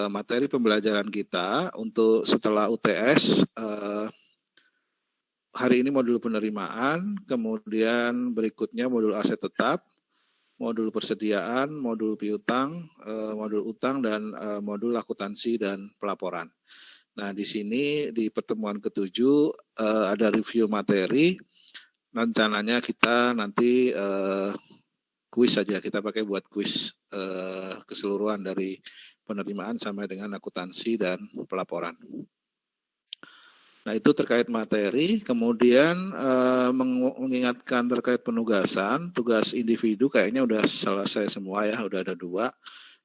materi pembelajaran kita untuk setelah UTS. Hari ini modul penerimaan, kemudian berikutnya modul aset tetap, modul persediaan, modul piutang, modul utang, dan modul akuntansi dan pelaporan. Nah, di sini di pertemuan ke-7 ada review materi. Rencananya kita nanti kuis saja, kita pakai buat kuis keseluruhan dari penerimaan sampai dengan akuntansi dan pelaporan. Nah, itu terkait materi. Kemudian mengingatkan terkait penugasan, tugas individu kayaknya udah selesai semua ya, udah ada 2.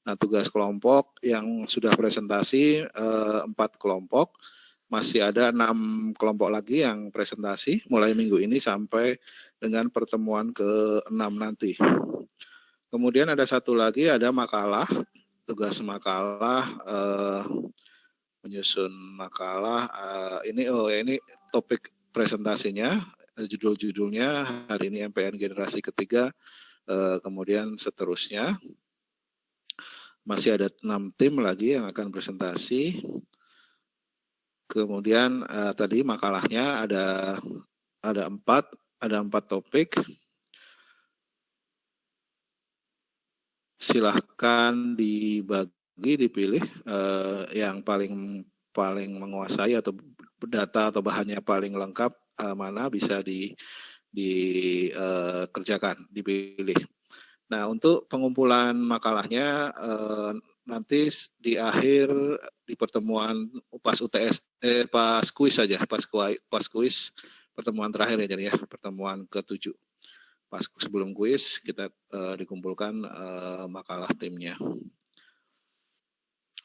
Nah, tugas kelompok yang sudah presentasi 4 kelompok, masih ada 6 kelompok lagi yang presentasi mulai minggu ini sampai dengan pertemuan ke-6 nanti. Kemudian ada satu lagi, ada makalah, tugas makalah, menyusun makalah. Ini topik presentasinya, judul-judulnya hari ini MPN generasi ketiga, kemudian seterusnya. Masih ada 6 tim lagi yang akan presentasi. Kemudian tadi makalahnya ada 4 topik. Silahkan dipilih yang paling menguasai atau data atau bahannya paling lengkap mana bisa dikerjakan, dipilih. Nah, untuk pengumpulan makalahnya nanti di akhir di pertemuan pas UTS pas kuis saja, pas kuis pertemuan terakhir ya, jadi ya pertemuan ke-7. Pas sebelum kuis kita dikumpulkan makalah timnya.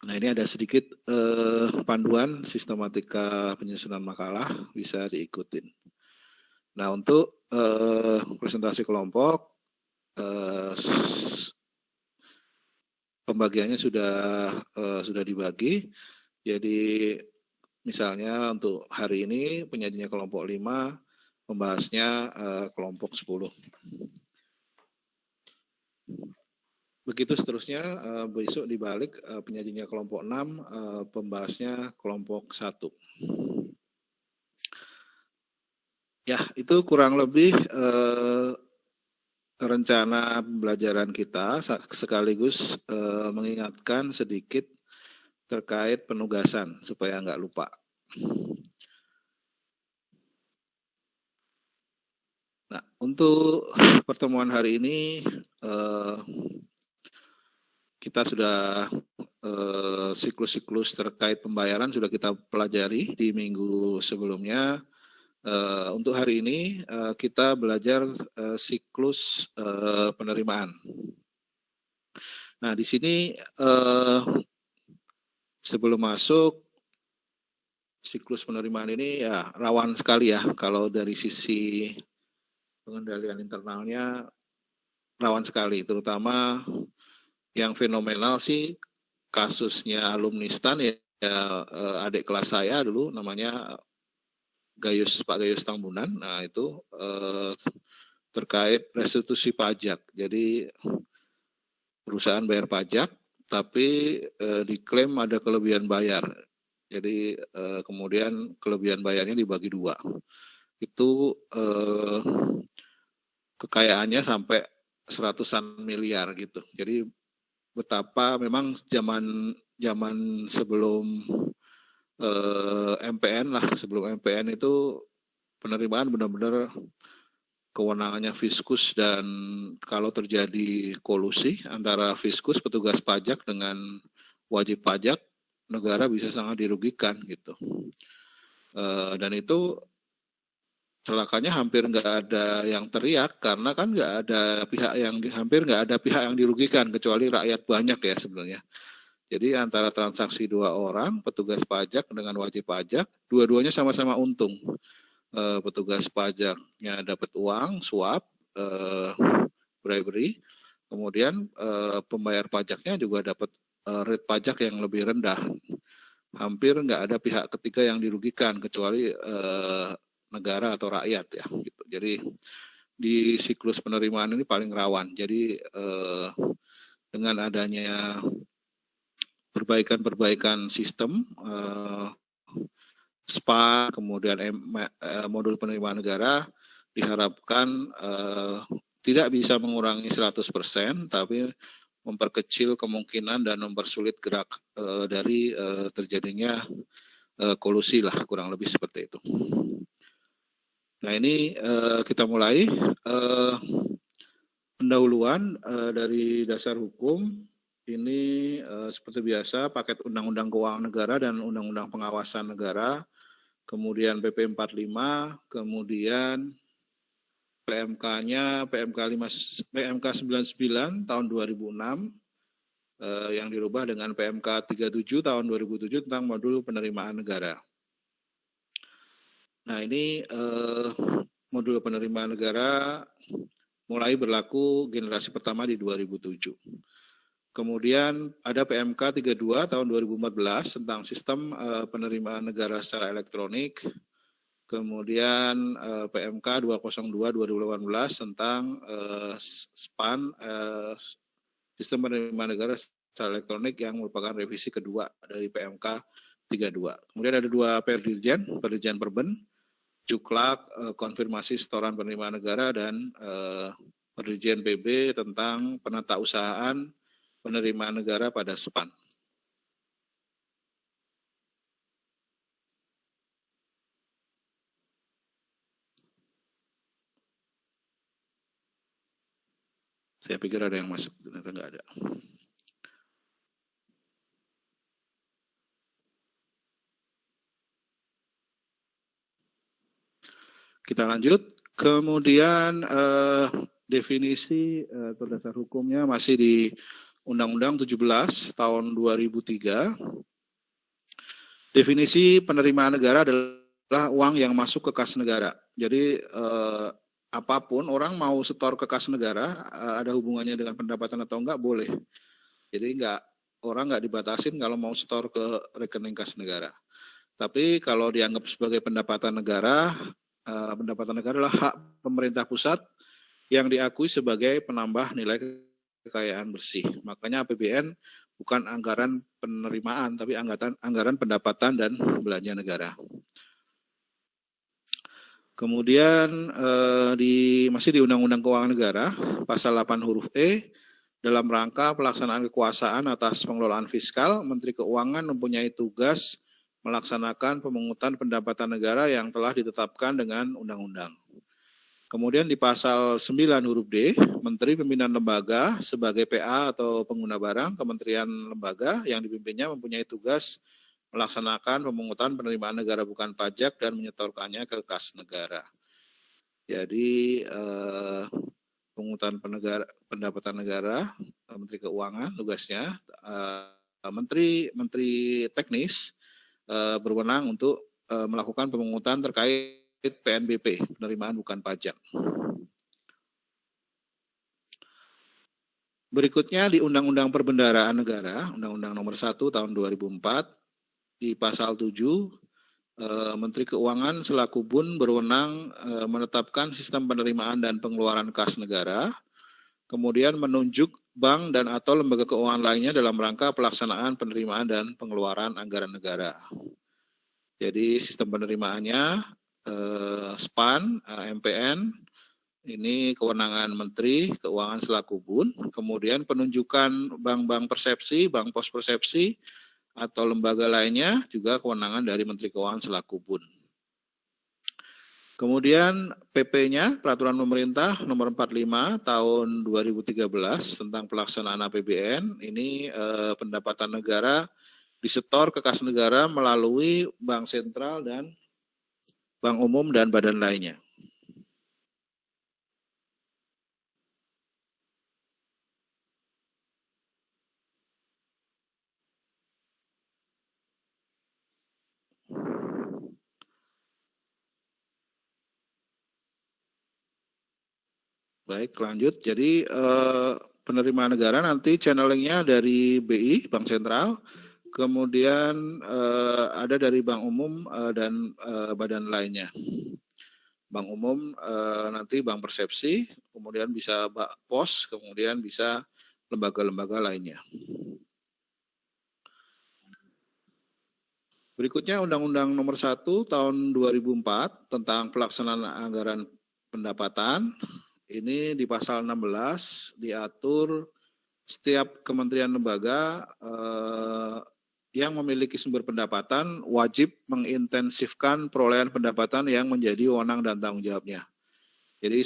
Nah, ini ada sedikit panduan sistematika penyusunan makalah, bisa diikutin. Nah, untuk presentasi kelompok pembagiannya sudah dibagi. Jadi misalnya untuk hari ini penyajinya kelompok 5, pembahasnya kelompok 10. Begitu seterusnya, besok dibalik penyajinya kelompok 6, pembahasnya kelompok 1. Ya, itu kurang lebih rencana pembelajaran kita, sekaligus mengingatkan sedikit terkait penugasan supaya nggak lupa. Nah, untuk pertemuan hari ini kita sudah siklus-siklus terkait pembayaran sudah kita pelajari di minggu sebelumnya. Untuk hari ini kita belajar siklus penerimaan. Nah, di sini sebelum masuk siklus penerimaan ini ya rawan sekali ya, kalau dari sisi pengendalian internalnya rawan sekali, terutama yang fenomenal sih kasusnya alumnistan ya, adik kelas saya dulu namanya Pak Gayus Tambunan. Nah, itu terkait restitusi pajak. Jadi perusahaan bayar pajak tapi diklaim ada kelebihan bayar. Jadi kemudian kelebihan bayarnya dibagi 2. Itu kekayaannya sampai 100-an miliar gitu. Jadi betapa memang zaman sebelum MPN lah, sebelum MPN itu penerimaan benar-benar kewenangannya Fiskus, dan kalau terjadi kolusi antara Fiskus petugas pajak dengan wajib pajak, negara bisa sangat dirugikan gitu. Dan itu celakanya hampir nggak ada yang teriak karena kan hampir nggak ada pihak yang dirugikan kecuali rakyat banyak ya sebenarnya. Jadi antara transaksi 2 orang, petugas pajak dengan wajib pajak, dua-duanya sama-sama untung. Petugas pajaknya dapat uang, suap, bribery, kemudian pembayar pajaknya juga dapat rate pajak yang lebih rendah. Hampir nggak ada pihak ketiga yang dirugikan kecuali negara atau rakyat ya. Gitu. Jadi di siklus penerimaan ini paling rawan. Jadi dengan adanya perbaikan sistem, SPA, kemudian modul penerimaan negara diharapkan tidak bisa mengurangi 100%, tapi memperkecil kemungkinan dan mempersulit gerak dari terjadinya kolusi lah, kurang lebih seperti itu. Nah, ini kita mulai pendahuluan dari dasar hukum. Ini seperti biasa paket Undang-Undang Keuangan Negara dan Undang-Undang Pengawasan Negara, kemudian PP 45, kemudian PMK-nya PMK 99 tahun 2006 yang dirubah dengan PMK 37 tahun 2007 tentang modul penerimaan negara. Nah, ini modul penerimaan negara mulai berlaku generasi pertama di 2007. Kemudian ada PMK 32 tahun 2014 tentang sistem penerimaan negara secara elektronik. Kemudian PMK 202 2018 tentang SPAN, sistem penerimaan negara secara elektronik, yang merupakan revisi kedua dari PMK 32. Kemudian ada dua Perdirjen Perben, Juklak, konfirmasi setoran penerimaan negara, dan Perdirjen PB tentang penatausahaan penerimaan negara pada SPAN. Saya pikir ada yang masuk, ternyata nggak ada. Kita lanjut. Kemudian definisi atau dasar hukumnya masih di Undang-Undang 17 tahun 2003. Definisi penerimaan negara adalah uang yang masuk ke kas negara. Jadi apapun orang mau setor ke kas negara, ada hubungannya dengan pendapatan atau enggak, boleh. Jadi orang nggak dibatasin kalau mau setor ke rekening kas negara. Tapi kalau dianggap sebagai pendapatan negara adalah hak pemerintah pusat yang diakui sebagai penambah nilai kekayaan bersih. Makanya APBN bukan anggaran penerimaan, tapi anggaran pendapatan dan belanja negara. Kemudian masih di Undang-Undang Keuangan Negara, pasal 8 huruf E, dalam rangka pelaksanaan kekuasaan atas pengelolaan fiskal, Menteri Keuangan mempunyai tugas melaksanakan pemungutan pendapatan negara yang telah ditetapkan dengan undang-undang. Kemudian di pasal 9 huruf D, Menteri Pimpinan Lembaga sebagai PA atau pengguna barang, kementerian lembaga yang dipimpinnya mempunyai tugas melaksanakan pemungutan penerimaan negara bukan pajak dan menyetorkannya ke kas negara. Jadi pemungutan pendapatan negara, Menteri Keuangan tugasnya, menteri teknis berwenang untuk melakukan pemungutan terkait PNBP, penerimaan bukan pajak. Berikutnya di Undang-Undang Perbendaharaan Negara, Undang-Undang Nomor 1 Tahun 2004, di pasal 7, Menteri Keuangan selaku BUN berwenang menetapkan sistem penerimaan dan pengeluaran kas negara, kemudian menunjuk bank dan atau lembaga keuangan lainnya dalam rangka pelaksanaan penerimaan dan pengeluaran anggaran negara. Jadi sistem penerimaannya SPAN, MPN, ini kewenangan Menteri Keuangan selaku BUN, kemudian penunjukan bank-bank persepsi, bank pos persepsi, atau lembaga lainnya juga kewenangan dari Menteri Keuangan selaku BUN. Kemudian PP-nya, Peraturan Pemerintah Nomor 45 Tahun 2013 tentang pelaksanaan APBN, ini pendapatan negara disetor ke kas negara melalui bank sentral dan bank umum dan badan lainnya. Baik, lanjut. Jadi penerimaan negara nanti channelingnya dari BI, Bank Sentral, kemudian ada dari Bank Umum dan badan lainnya. Bank Umum nanti Bank Persepsi, kemudian bisa POS, kemudian bisa lembaga-lembaga lainnya. Berikutnya Undang-Undang Nomor 1 Tahun 2004 tentang pelaksanaan anggaran pendapatan. Ini di pasal 16 diatur setiap kementerian lembaga yang memiliki sumber pendapatan wajib mengintensifkan perolehan pendapatan yang menjadi wewenang dan tanggung jawabnya. Jadi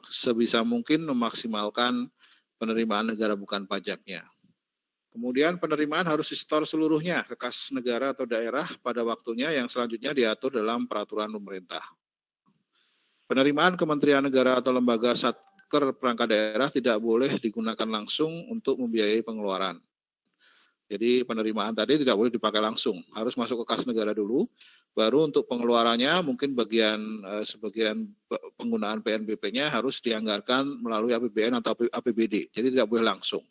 sebisa mungkin memaksimalkan penerimaan negara bukan pajaknya. Kemudian penerimaan harus disetor seluruhnya ke kas negara atau daerah pada waktunya yang selanjutnya diatur dalam peraturan pemerintah. Penerimaan kementerian negara atau lembaga satker perangkat daerah tidak boleh digunakan langsung untuk membiayai pengeluaran. Jadi penerimaan tadi tidak boleh dipakai langsung, harus masuk ke kas negara dulu, baru untuk pengeluarannya mungkin sebagian penggunaan PNBP-nya harus dianggarkan melalui APBN atau APBD, jadi tidak boleh langsung.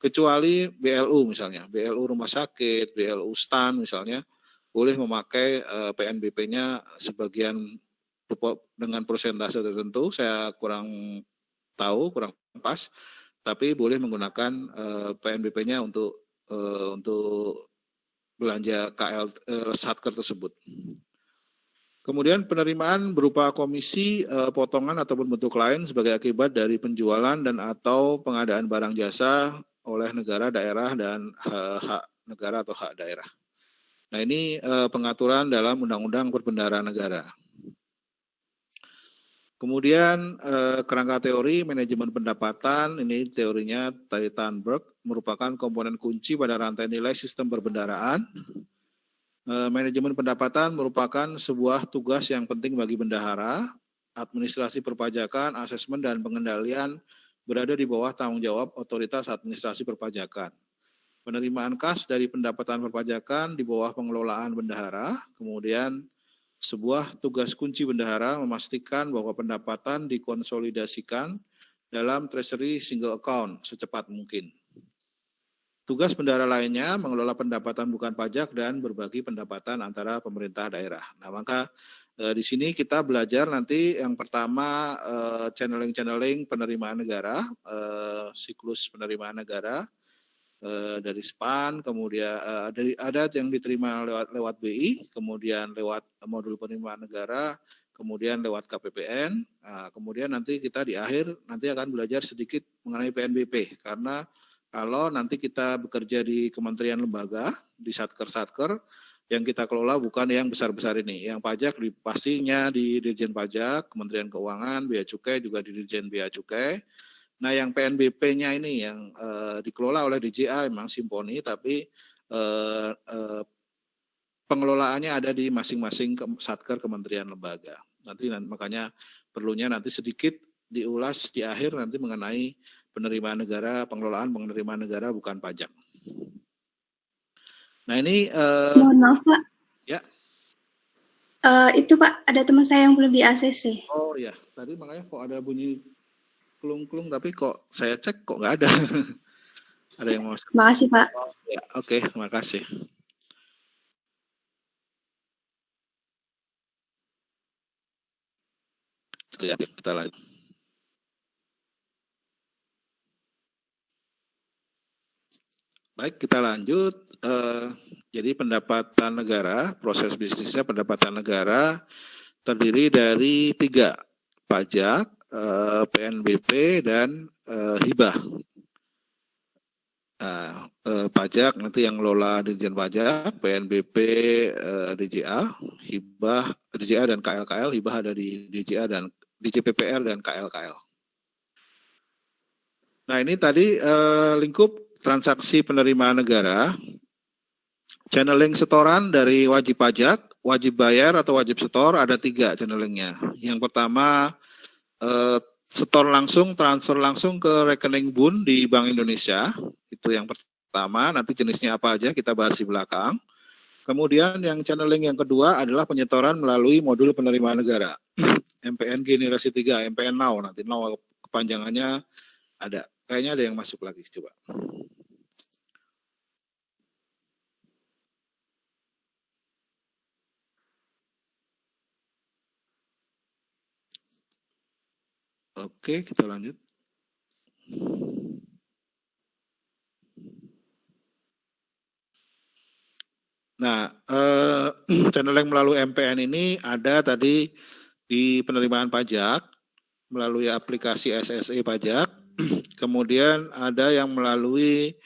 Kecuali BLU misalnya, BLU rumah sakit, BLU STAN misalnya, boleh memakai PNBP-nya sebagian dengan persentase tertentu, saya kurang tahu, kurang pas, tapi boleh menggunakan PNBP-nya untuk belanja satker tersebut. Kemudian penerimaan berupa komisi, potongan ataupun bentuk lain sebagai akibat dari penjualan dan atau pengadaan barang jasa oleh negara, daerah, dan hak negara atau hak daerah. Nah ini pengaturan dalam Undang-Undang Perbendaharaan Negara. Kemudian kerangka teori manajemen pendapatan, ini teorinya dari Thunberg, merupakan komponen kunci pada rantai nilai sistem perbendaharaan. Manajemen pendapatan merupakan sebuah tugas yang penting bagi bendahara. Administrasi perpajakan, asesmen, dan pengendalian berada di bawah tanggung jawab otoritas administrasi perpajakan. Penerimaan kas dari pendapatan perpajakan di bawah pengelolaan bendahara, kemudian sebuah tugas kunci bendahara memastikan bahwa pendapatan dikonsolidasikan dalam treasury single account secepat mungkin. Tugas bendahara lainnya mengelola pendapatan bukan pajak dan berbagi pendapatan antara pemerintah daerah. Nah, maka di sini kita belajar nanti yang pertama channeling penerimaan negara, siklus penerimaan negara, dari SPAN, kemudian ada yang diterima lewat BI, kemudian lewat modul penerimaan negara, kemudian lewat KPPN, kemudian nanti kita di akhir nanti akan belajar sedikit mengenai PNBP, karena kalau nanti kita bekerja di kementerian lembaga, di satker-satker, yang kita kelola bukan yang besar-besar ini, yang pajak pastinya di Dirjen Pajak, Kementerian Keuangan, Bea Cukai juga di Dirjen Bea Cukai. Nah, yang PNBP-nya ini yang dikelola oleh DJA memang Simponi, tapi pengelolaannya ada di masing-masing satker kementerian lembaga. Nanti makanya perlunya nanti sedikit diulas di akhir nanti mengenai penerimaan negara, pengelolaan penerimaan negara bukan pajak. Nah ini. Mohon maaf Pak. Ya. Itu Pak, ada teman saya yang belum di ACC. Oh ya, tadi makanya kok ada bunyi klung-klung, tapi kok saya cek kok nggak ada. Ada yang mau. Terima kasih Pak. Ya, oke, terima kasih. Ya, kita lanjut. Baik, kita lanjut. Jadi pendapatan negara, proses bisnisnya pendapatan negara terdiri dari 3, pajak, PNBP, dan hibah. Pajak nanti yang ngelola Dirjen Pajak, PNBP DJA, hibah DJA dan KLKL, hibah ada di DJA dan DJPPR dan KLKL. Nah ini tadi lingkup transaksi penerimaan negara, channeling setoran dari wajib pajak, wajib bayar atau wajib setor ada 3 channelingnya. Yang pertama setor langsung, transfer langsung ke rekening BUN di Bank Indonesia. Itu yang pertama, nanti jenisnya apa aja kita bahas di belakang. Kemudian yang channeling yang kedua adalah penyetoran melalui modul penerimaan negara. MPN generasi 3, MPN Now, nanti Now kepanjangannya ada. Kayaknya ada yang masuk lagi, coba. Oke, kita lanjut. Nah, channeling melalui MPN ini ada tadi di penerimaan pajak melalui aplikasi SSE pajak, kemudian ada yang melalui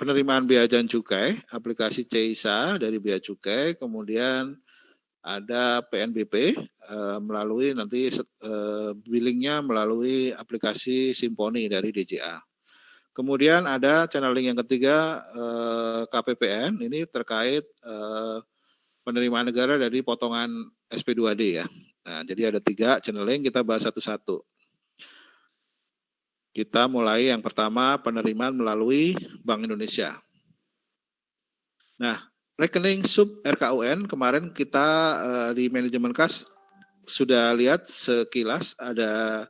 penerimaan bea dan cukai, aplikasi CISA dari bea cukai, kemudian ada PNBP melalui nanti billingnya melalui aplikasi Simponi dari DJA. Kemudian ada channeling yang ketiga KPPN, ini terkait penerimaan negara dari potongan SP2D ya. Nah, jadi ada 3 channeling, kita bahas satu-satu. Kita mulai yang pertama penerimaan melalui Bank Indonesia. Nah, rekening sub RKUN kemarin kita di manajemen kas sudah lihat sekilas ada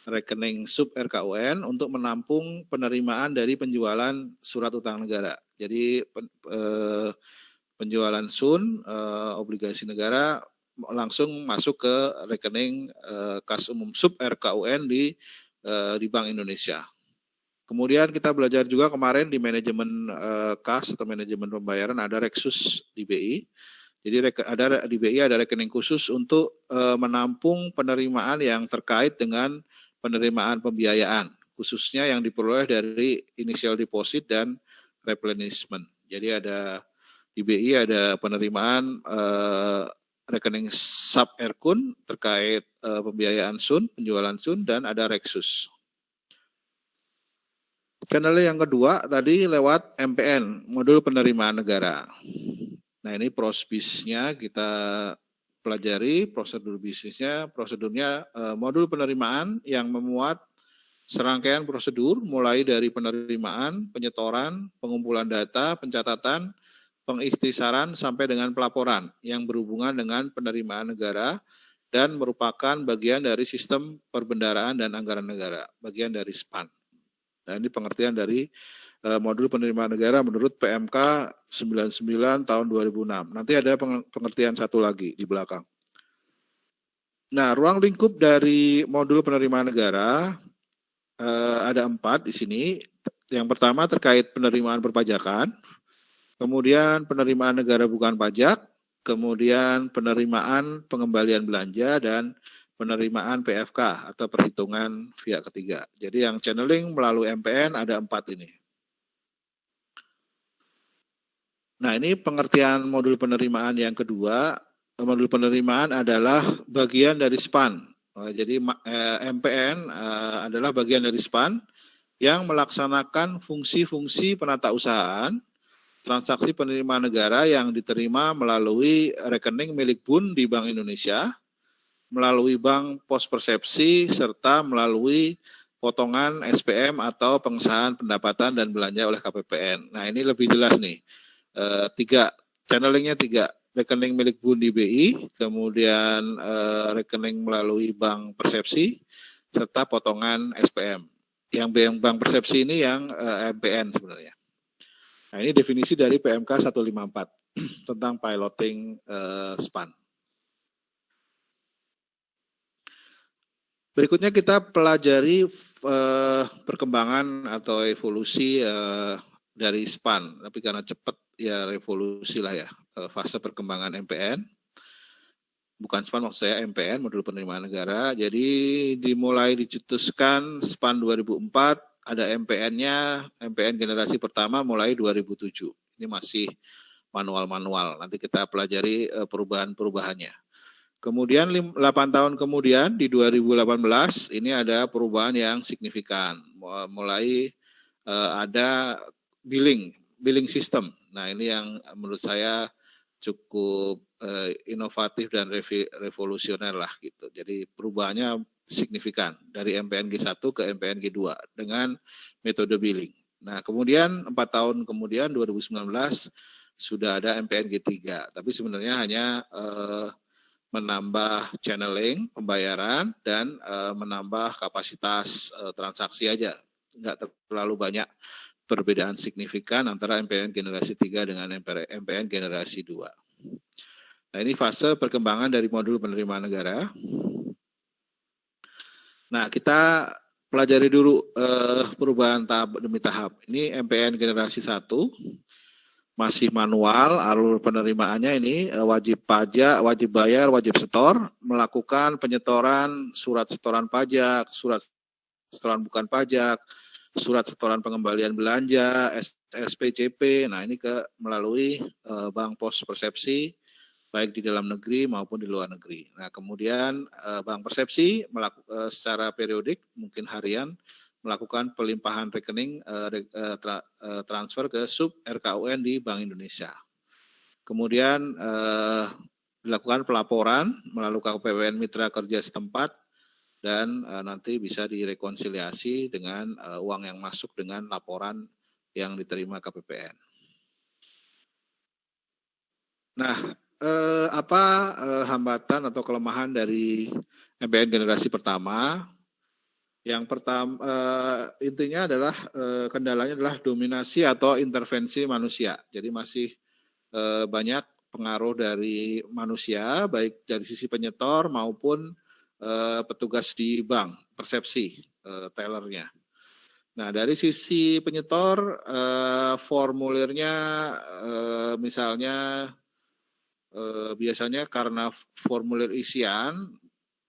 rekening sub RKUN untuk menampung penerimaan dari penjualan surat utang negara. Jadi penjualan SUN, obligasi negara langsung masuk ke rekening kas umum sub RKUN di Bank Indonesia. Kemudian kita belajar juga kemarin di manajemen kas atau manajemen pembayaran ada Reksus di BI. Jadi di BI ada rekening khusus untuk menampung penerimaan yang terkait dengan penerimaan pembiayaan, khususnya yang diperoleh dari initial deposit dan replenishment. Jadi ada di BI ada penerimaan rekening sub RKUN terkait pembiayaan SUN, penjualan SUN, dan ada Reksus. Channel yang kedua tadi lewat MPN, modul penerimaan negara. Nah ini prosbisnya kita pelajari, prosedur bisnisnya, prosedurnya modul penerimaan yang memuat serangkaian prosedur mulai dari penerimaan, penyetoran, pengumpulan data, pencatatan, pengikhtisaran sampai dengan pelaporan yang berhubungan dengan penerimaan negara dan merupakan bagian dari sistem perbendaraan dan anggaran negara, bagian dari SPAN. Nah, ini pengertian dari modul penerimaan negara menurut PMK 99 tahun 2006. Nanti ada pengertian satu lagi di belakang. Nah, ruang lingkup dari modul penerimaan negara ada 4 di sini. Yang pertama terkait penerimaan perpajakan, kemudian penerimaan negara bukan pajak, kemudian penerimaan pengembalian belanja, dan penerimaan PFK atau perhitungan pihak ketiga. Jadi yang channeling melalui MPN ada 4 ini. Nah ini pengertian modul penerimaan yang kedua. Modul penerimaan adalah bagian dari SPAN. Jadi MPN adalah bagian dari SPAN yang melaksanakan fungsi-fungsi penatausahaan transaksi penerimaan negara yang diterima melalui rekening milik BUN di Bank Indonesia, melalui bank pos persepsi, serta melalui potongan SPM atau pengesahan pendapatan dan belanja oleh KPPN. Nah ini lebih jelas nih, 3, channelingnya 3, rekening milik BUN di BI, kemudian rekening melalui bank persepsi, serta potongan SPM. Yang bank persepsi ini yang MPN sebenarnya. Nah ini definisi dari PMK 154 tentang piloting SPAN. Berikutnya kita pelajari perkembangan atau evolusi dari SPAN, tapi karena cepat ya revolusi lah ya, fase perkembangan MPN. Bukan SPAN maksud saya MPN, modul penerimaan negara. Jadi dimulai dicetuskan SPAN 2004, ada MPN-nya, MPN generasi pertama mulai 2007. Ini masih manual-manual, nanti kita pelajari perubahan-perubahannya. Kemudian 8 tahun kemudian di 2018 ini ada perubahan yang signifikan. Mulai ada billing system. Nah ini yang menurut saya cukup inovatif dan revolusioner lah gitu. Jadi perubahannya signifikan dari MPNG 1 ke MPNG 2 dengan metode billing. Nah kemudian 4 tahun kemudian 2019 sudah ada MPNG 3. Tapi sebenarnya hanya menambah channeling pembayaran dan menambah kapasitas transaksi aja. Nggak terlalu banyak perbedaan signifikan antara MPN generasi 3 dengan MPN generasi 2. Nah ini fase perkembangan dari modul penerimaan negara. Nah kita pelajari dulu perubahan tahap demi tahap. Ini MPN generasi 1. masih manual. Alur penerimaannya ini wajib pajak, wajib bayar, wajib setor, melakukan penyetoran surat setoran pajak, surat setoran bukan pajak, surat setoran pengembalian belanja, SPCP. Nah, ini melalui Bank Pos Persepsi, baik di dalam negeri maupun di luar negeri. Nah, kemudian Bank Persepsi secara periodik, mungkin harian, melakukan pelimpahan rekening transfer ke sub RKUN di Bank Indonesia. Kemudian dilakukan pelaporan melalui KPPN Mitra Kerja setempat dan nanti bisa direkonsiliasi dengan uang yang masuk dengan laporan yang diterima KPPN. Nah, apa hambatan atau kelemahan dari MPN generasi pertama? Yang pertama intinya adalah kendalanya adalah dominasi atau intervensi manusia. Jadi masih banyak pengaruh dari manusia, baik dari sisi penyetor maupun petugas di bank, persepsi tellernya. Nah, dari sisi penyetor, formulirnya misalnya biasanya karena formulir isian,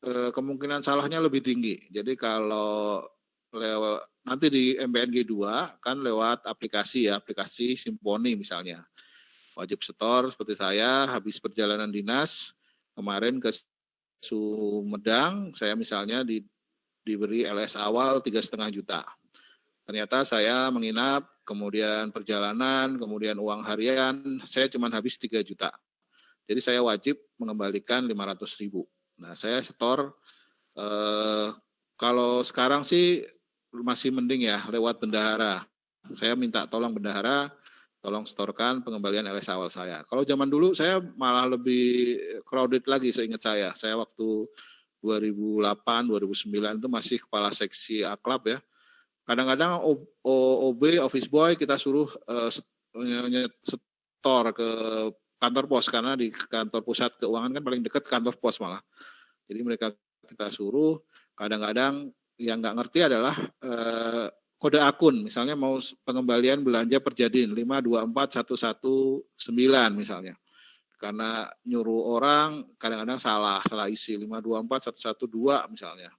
kemungkinan salahnya lebih tinggi. Jadi kalau lewat nanti di MPNG 2 kan lewat aplikasi ya, aplikasi Simponi misalnya. Wajib setor seperti saya habis perjalanan dinas kemarin ke Sumedang, saya misalnya diberi LS awal 3,5 juta. Ternyata saya menginap, kemudian perjalanan, kemudian uang harian, saya cuma habis 3 juta. Jadi saya wajib mengembalikan 500.000. Nah, saya setor, kalau sekarang sih masih mending ya, lewat bendahara. Saya minta tolong bendahara, tolong setorkan pengembalian LS awal saya. Kalau zaman dulu saya malah lebih crowded lagi seingat saya. Saya waktu 2008, 2009 itu masih kepala seksi aklab ya. Kadang-kadang OB, office boy kita suruh setor ke kantor pos, karena di kantor pusat keuangan kan paling dekat kantor pos malah. Jadi mereka kita suruh, kadang-kadang yang nggak ngerti adalah kode akun, misalnya mau pengembalian belanja Perjadin 524119 misalnya. Karena nyuruh orang kadang-kadang salah isi 524112 misalnya.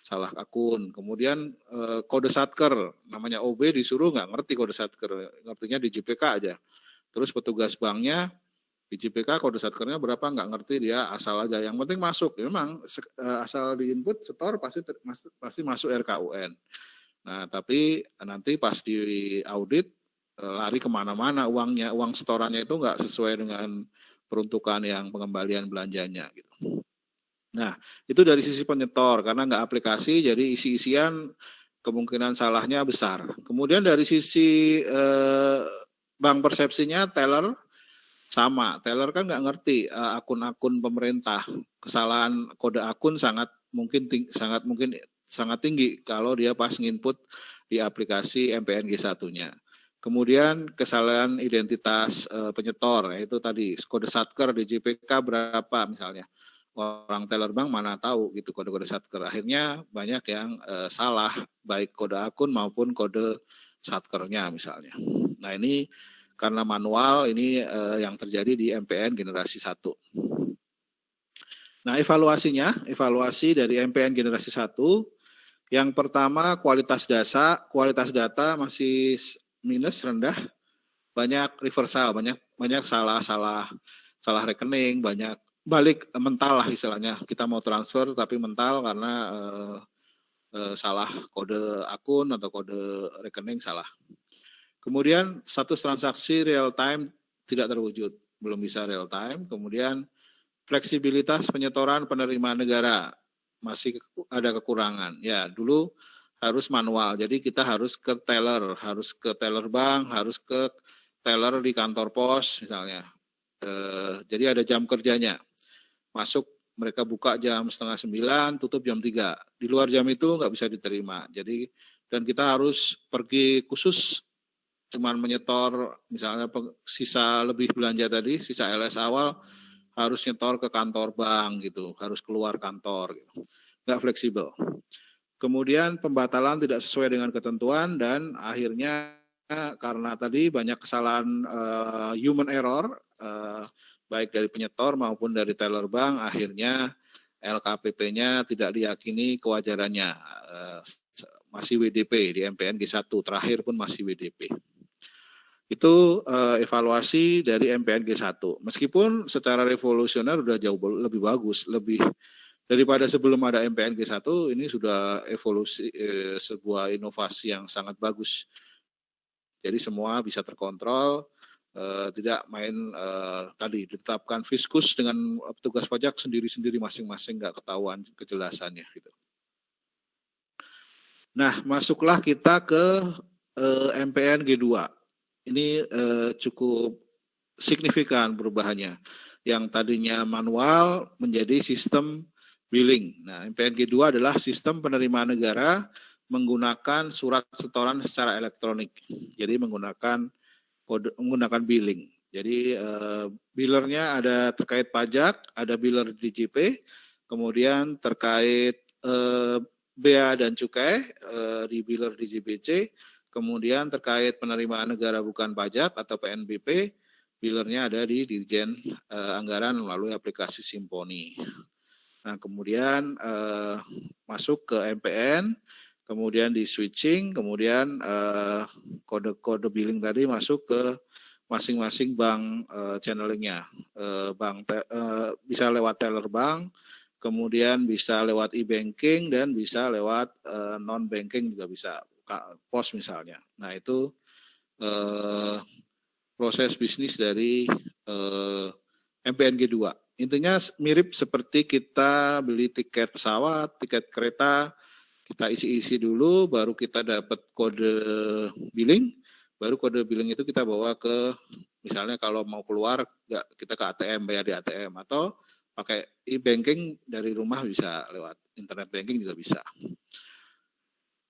Salah akun. Kemudian kode satker, namanya OB disuruh nggak ngerti kode satker, ngertinya di JPK aja. Terus petugas banknya di JPK kode satkernya berapa nggak ngerti, dia asal aja. Yang penting masuk. Memang asal di input setor pasti masuk RKUN. Nah, tapi nanti pas di audit lari kemana-mana uangnya, uang setorannya itu nggak sesuai dengan peruntukan yang pengembalian belanjanya gitu. Nah, itu dari sisi penyetor, karena nggak aplikasi, jadi isi-isian kemungkinan salahnya besar. Kemudian dari sisi bank persepsinya, teller sama. Teller kan nggak ngerti akun-akun pemerintah. Kesalahan kode akun sangat mungkin tinggi kalau dia pas nginput di aplikasi MPNG 1-nya. Kemudian kesalahan identitas penyetor, yaitu tadi kode satker di JPK berapa misalnya. Orang teller bank mana tahu gitu kode-kode satker. Akhirnya banyak yang salah, baik kode akun maupun kode satkernya misalnya. Nah, ini karena manual, ini yang terjadi di MPN generasi 1. Nah, evaluasi dari MPN generasi 1, yang pertama kualitas data masih minus, rendah, banyak reversal, banyak salah rekening, banyak balik mental lah istilahnya. Kita mau transfer tapi mental karena salah kode akun atau kode rekening salah. Kemudian status transaksi real time tidak terwujud, belum bisa real time. Kemudian fleksibilitas penyetoran penerimaan negara masih ada kekurangan. Ya, dulu harus manual, jadi kita harus ke teller bank, harus ke teller di kantor pos misalnya. Jadi ada jam kerjanya. Masuk mereka buka jam 8:30, tutup jam 3. Di luar jam itu nggak bisa diterima. Jadi dan kita harus pergi khusus cuman menyetor misalnya sisa lebih belanja tadi, sisa LS awal harus nyetor ke kantor bank gitu, harus keluar kantor gitu. Nggak fleksibel. Kemudian pembatalan tidak sesuai dengan ketentuan dan akhirnya karena tadi banyak kesalahan human error, baik dari penyetor maupun dari teller bank, akhirnya LKPP-nya tidak diyakini kewajarannya, masih WDP di MPN G1, terakhir pun masih WDP. Itu evaluasi dari MPN G1. Meskipun secara revolusioner sudah jauh lebih bagus, lebih daripada sebelum ada MPN G1, ini sudah evolusi, sebuah inovasi yang sangat bagus. Jadi semua bisa terkontrol, tidak main tadi ditetapkan fiskus dengan petugas pajak sendiri-sendiri masing-masing, nggak ketahuan kejelasannya gitu. Nah, masuklah kita ke MPN G2. Ini cukup signifikan perubahannya. Yang tadinya manual menjadi sistem billing. Nah, MPN G2 adalah sistem penerimaan negara menggunakan surat setoran secara elektronik. Jadi menggunakan billing. Jadi billernya ada terkait pajak, ada biller DJP, kemudian terkait bea dan cukai di biller DJBC, kemudian terkait penerimaan negara bukan pajak atau PNBP, billernya ada di Dirjen Anggaran melalui aplikasi Simponi. Nah, kemudian masuk ke MPN, kemudian di switching, kemudian kode-kode billing tadi masuk ke masing-masing bank channelingnya. Bisa lewat teller bank, kemudian bisa lewat e-banking, dan bisa lewat non-banking juga bisa, pos misalnya. Nah, itu proses bisnis dari MPN G2. Intinya mirip seperti kita beli tiket pesawat, tiket kereta, kita isi-isi dulu, baru kita dapat kode billing, baru kode billing itu kita bawa ke, misalnya kalau mau keluar, kita ke ATM, bayar di ATM, atau pakai e-banking dari rumah bisa, lewat internet banking juga bisa.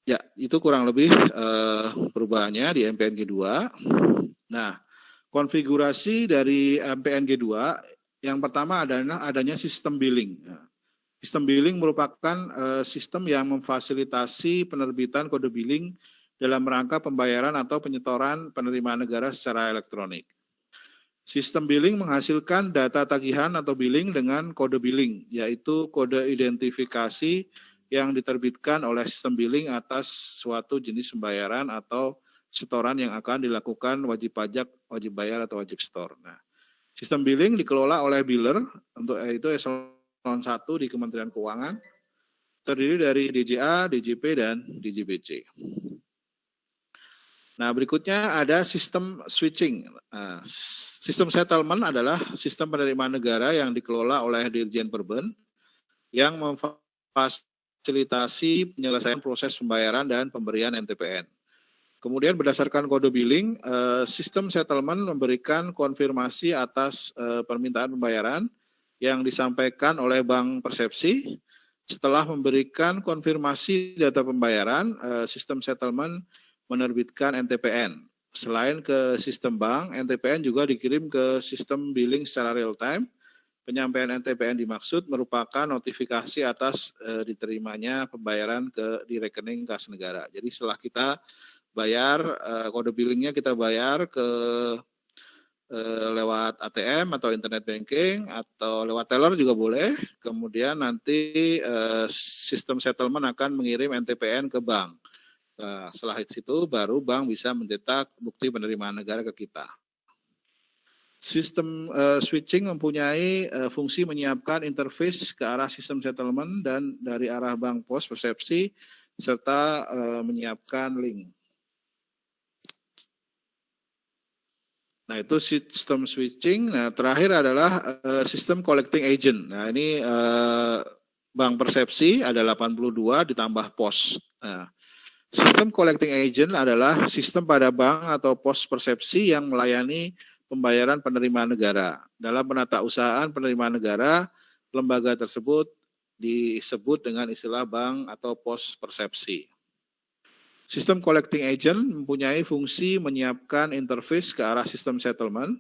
Ya, itu kurang lebih perubahannya di MPN G2. Nah, konfigurasi dari MPN G2, yang pertama adalah adanya sistem billing. Sistem billing merupakan sistem yang memfasilitasi penerbitan kode billing dalam rangka pembayaran atau penyetoran penerimaan negara secara elektronik. Sistem billing menghasilkan data tagihan atau billing dengan kode billing, yaitu kode identifikasi yang diterbitkan oleh sistem billing atas suatu jenis pembayaran atau setoran yang akan dilakukan wajib pajak, wajib bayar, atau wajib setor. Nah, sistem billing dikelola oleh biller, untuk itu eselon 1 di Kementerian Keuangan, terdiri dari DJA, DJP, dan DJBC. Nah, berikutnya ada sistem switching. Nah, sistem settlement adalah sistem penerimaan negara yang dikelola oleh Dirjen Perben yang memfasilitasi penyelesaian proses pembayaran dan pemberian NTPN. Kemudian berdasarkan kode billing, sistem settlement memberikan konfirmasi atas permintaan pembayaran yang disampaikan oleh Bank Persepsi. Setelah memberikan konfirmasi data pembayaran, sistem settlement menerbitkan NTPN. Selain ke sistem bank, NTPN juga dikirim ke sistem billing secara real time. Penyampaian NTPN dimaksud merupakan notifikasi atas diterimanya pembayaran di rekening kas negara. Jadi setelah kita bayar, kode billingnya kita bayar ke lewat ATM atau internet banking atau lewat teller juga boleh. Kemudian nanti sistem settlement akan mengirim NTPN ke bank. Setelah itu baru bank bisa mencetak bukti penerimaan negara ke kita. Sistem switching mempunyai fungsi menyiapkan interface ke arah sistem settlement dan dari arah bank pos persepsi, serta menyiapkan link. Nah, itu sistem switching. Nah, terakhir adalah sistem collecting agent. Nah, ini Bank Persepsi ada 82 ditambah pos. Nah, sistem collecting agent adalah sistem pada bank atau pos persepsi yang melayani pembayaran penerimaan negara. Dalam penatausahaan penerimaan negara, lembaga tersebut disebut dengan istilah bank atau pos persepsi. Sistem collecting agent mempunyai fungsi menyiapkan interface ke arah sistem settlement,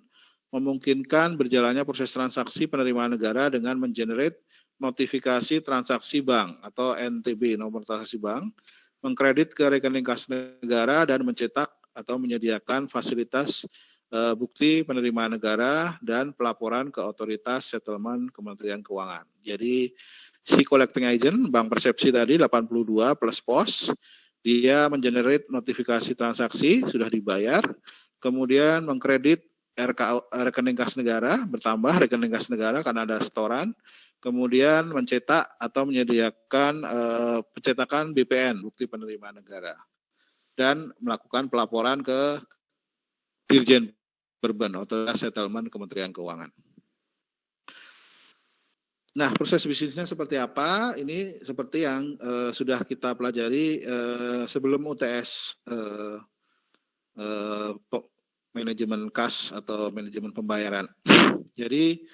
memungkinkan berjalannya proses transaksi penerimaan negara dengan mengenerate notifikasi transaksi bank atau NTB, nomor transaksi bank, mengkredit ke rekening kas negara, dan mencetak atau menyediakan fasilitas bukti penerimaan negara dan pelaporan ke otoritas settlement Kementerian Keuangan. Jadi si collecting agent, bank persepsi tadi 82 plus pos, dia mengenerate notifikasi transaksi sudah dibayar, kemudian mengkredit rekening kas negara, bertambah rekening kas negara karena ada setoran, kemudian mencetak atau menyediakan pencetakan BPN, bukti penerimaan negara, dan melakukan pelaporan ke Dirjen Berben, Otoritas Settlement Kementerian Keuangan. Nah, proses bisnisnya seperti apa? Ini seperti yang sudah kita pelajari sebelum UTS manajemen kas atau manajemen pembayaran. Jadi,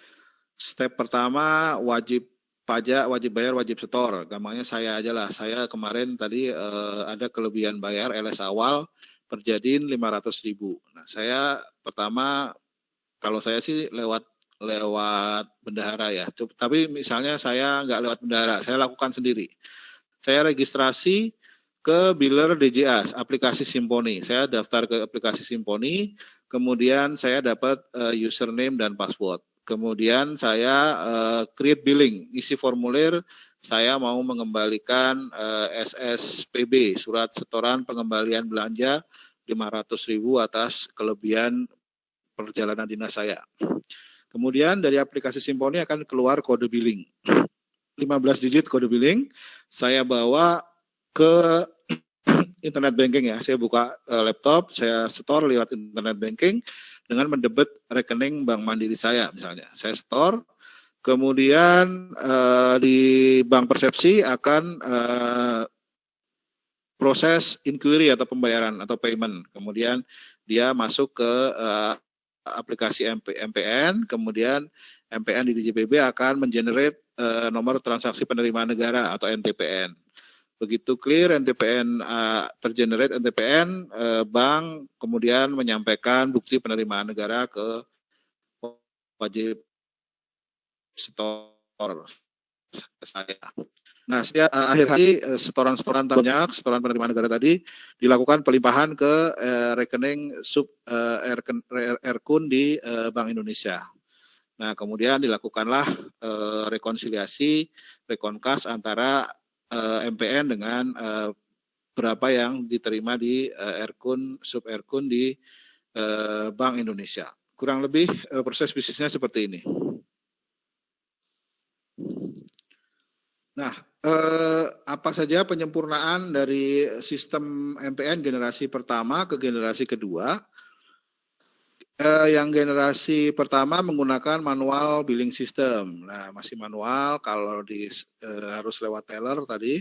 step pertama wajib pajak, wajib bayar, wajib setor. Gampangnya saya aja lah. Saya kemarin tadi ada kelebihan bayar LS awal Perjadin 500.000. Nah, saya pertama kalau saya sih lewat bendahara ya. Tapi misalnya saya nggak lewat bendahara, saya lakukan sendiri. Saya registrasi ke biller DJA, aplikasi Simponi. Saya daftar ke aplikasi Simponi, kemudian saya dapat username dan password. Kemudian saya create billing, isi formulir, saya mau mengembalikan SSPB, surat setoran pengembalian belanja 500.000 atas kelebihan perjalanan dinas saya. Kemudian dari aplikasi Simponi akan keluar kode billing. 15 digit kode billing, saya bawa ke internet banking ya. Saya buka laptop, saya setor lewat internet banking dengan mendebet rekening Bank Mandiri saya misalnya. Saya setor, kemudian di Bank Persepsi akan proses inquiry atau pembayaran atau payment. Kemudian dia masuk ke aplikasi MPN, kemudian MPN di DJPB akan mengenerate nomor transaksi penerimaan negara atau NTPN. Begitu clear NTPN tergenerate NTPN, bank kemudian menyampaikan bukti penerimaan negara ke wajib setor saya. Nah, setiap akhir hari setoran banyak, setoran penerimaan negara tadi dilakukan pelimpahan ke rekening Erkun di Bank Indonesia. Nah, kemudian dilakukanlah rekonsiliasi rekonkas antara MPN dengan berapa yang diterima di Erkun, sub Erkun di Bank Indonesia. Kurang lebih proses bisnisnya seperti ini. Nah, apa saja penyempurnaan dari sistem MPN generasi pertama ke generasi kedua? Yang generasi pertama menggunakan manual billing system. Nah, masih manual kalau harus lewat teller tadi,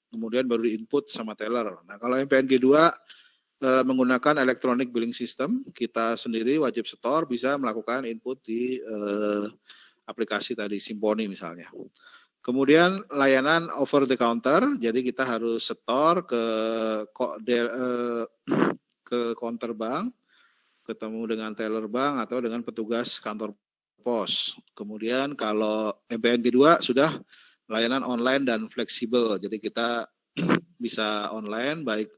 kemudian baru di-input sama teller. Nah, kalau MPN G2 menggunakan electronic billing system, kita sendiri wajib setor bisa melakukan input di aplikasi tadi, Simponi misalnya. Kemudian layanan over the counter, jadi kita harus setor ke counter bank, ketemu dengan teller bank atau dengan petugas kantor pos. Kemudian kalau MPN G2 sudah layanan online dan fleksibel, jadi kita bisa online baik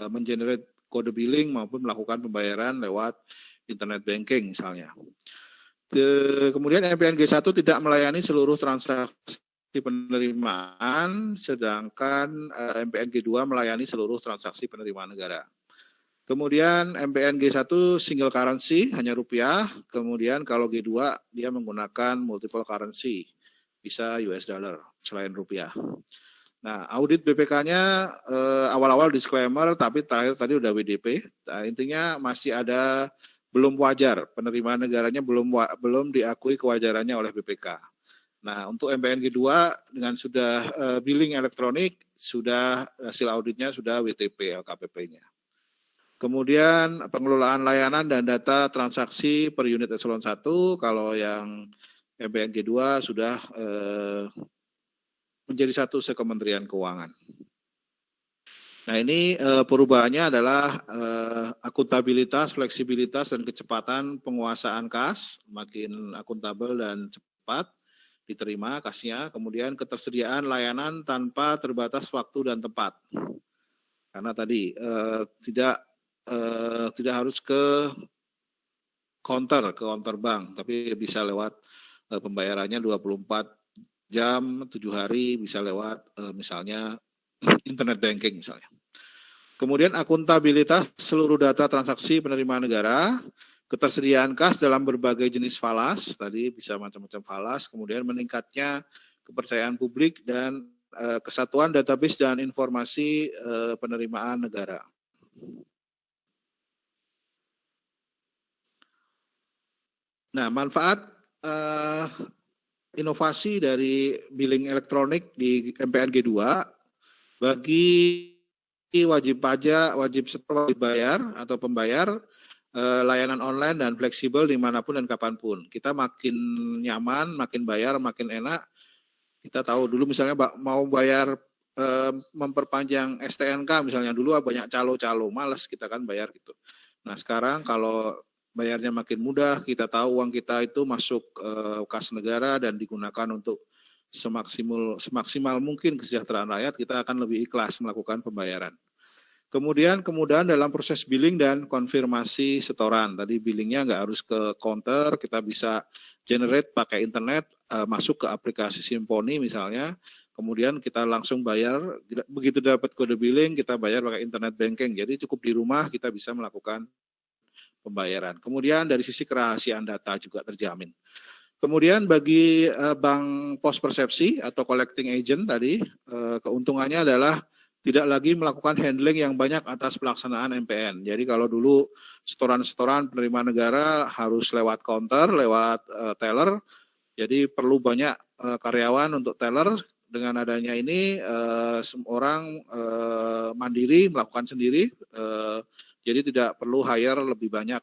mengenerate kode billing maupun melakukan pembayaran lewat internet banking misalnya. Kemudian MPN G1 tidak melayani seluruh transaksi penerimaan, sedangkan MPN G2 melayani seluruh transaksi penerimaan negara. Kemudian MPN G1 single currency, hanya rupiah. Kemudian kalau G2 dia menggunakan multiple currency, bisa US dollar selain rupiah. Nah, audit BPK-nya awal-awal disclaimer, tapi terakhir tadi udah WDP. Nah, intinya masih ada belum wajar, penerimaan negaranya belum diakui kewajarannya oleh BPK. Nah, untuk MPN G2 dengan sudah billing elektronik, sudah hasil auditnya sudah WTP LKPP-nya. Kemudian pengelolaan layanan dan data transaksi per unit eselon 1, kalau yang MPN G2 sudah menjadi satu sekementerian keuangan. Nah, ini perubahannya adalah akuntabilitas, fleksibilitas, dan kecepatan penguasaan kas, makin akuntabel dan cepat diterima kasnya. Kemudian ketersediaan layanan tanpa terbatas waktu dan tempat. Karena tadi tidak tidak harus ke counter bank, tapi bisa lewat pembayarannya 24 jam, 7 hari, bisa lewat misalnya internet banking misalnya. Kemudian akuntabilitas seluruh data transaksi penerimaan negara, ketersediaan kas dalam berbagai jenis falas, tadi bisa macam-macam falas, kemudian meningkatnya kepercayaan publik dan kesatuan database dan informasi penerimaan negara. Nah, manfaat inovasi dari billing elektronik di MPN G2 bagi wajib pajak, wajib setor, wajib bayar atau pembayar, layanan online dan fleksibel dimanapun dan kapanpun. Kita makin nyaman, makin bayar, makin enak. Kita tahu dulu misalnya mau bayar memperpanjang STNK misalnya, dulu banyak calo-calo, males kita kan bayar gitu. Nah sekarang kalau bayarnya makin mudah, kita tahu uang kita itu masuk kas negara dan digunakan untuk semaksimal mungkin kesejahteraan rakyat, kita akan lebih ikhlas melakukan pembayaran. Kemudian kemudahan dalam proses billing dan konfirmasi setoran. Tadi billingnya nggak harus ke counter, kita bisa generate pakai internet, masuk ke aplikasi Simponi misalnya, kemudian kita langsung bayar, begitu dapat kode billing, kita bayar pakai internet banking. Jadi cukup di rumah kita bisa melakukan pembayaran. Kemudian dari sisi kerahasiaan data juga terjamin. Kemudian bagi bank pos persepsi atau collecting agent tadi, keuntungannya adalah tidak lagi melakukan handling yang banyak atas pelaksanaan MPN. Jadi kalau dulu setoran-setoran penerimaan negara harus lewat counter, lewat teller, jadi perlu banyak karyawan untuk teller. Dengan adanya ini orang mandiri melakukan sendiri, jadi tidak perlu hire lebih banyak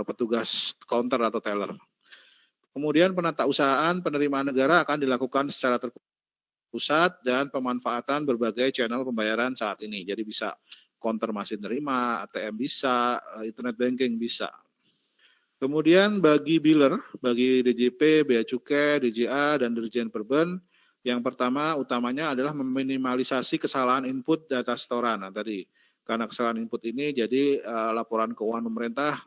petugas counter atau teller. Kemudian penatausahaan penerimaan negara akan dilakukan secara terpusat dan pemanfaatan berbagai channel pembayaran saat ini. Jadi bisa counter masih nerima, ATM bisa, internet banking bisa. Kemudian bagi biller, bagi DJP, Bea Cukai, DJA, dan Dirjen Perben, yang pertama utamanya adalah meminimalisasi kesalahan input data setoran. Nah, tadi karena kesalahan input ini jadi laporan keuangan pemerintah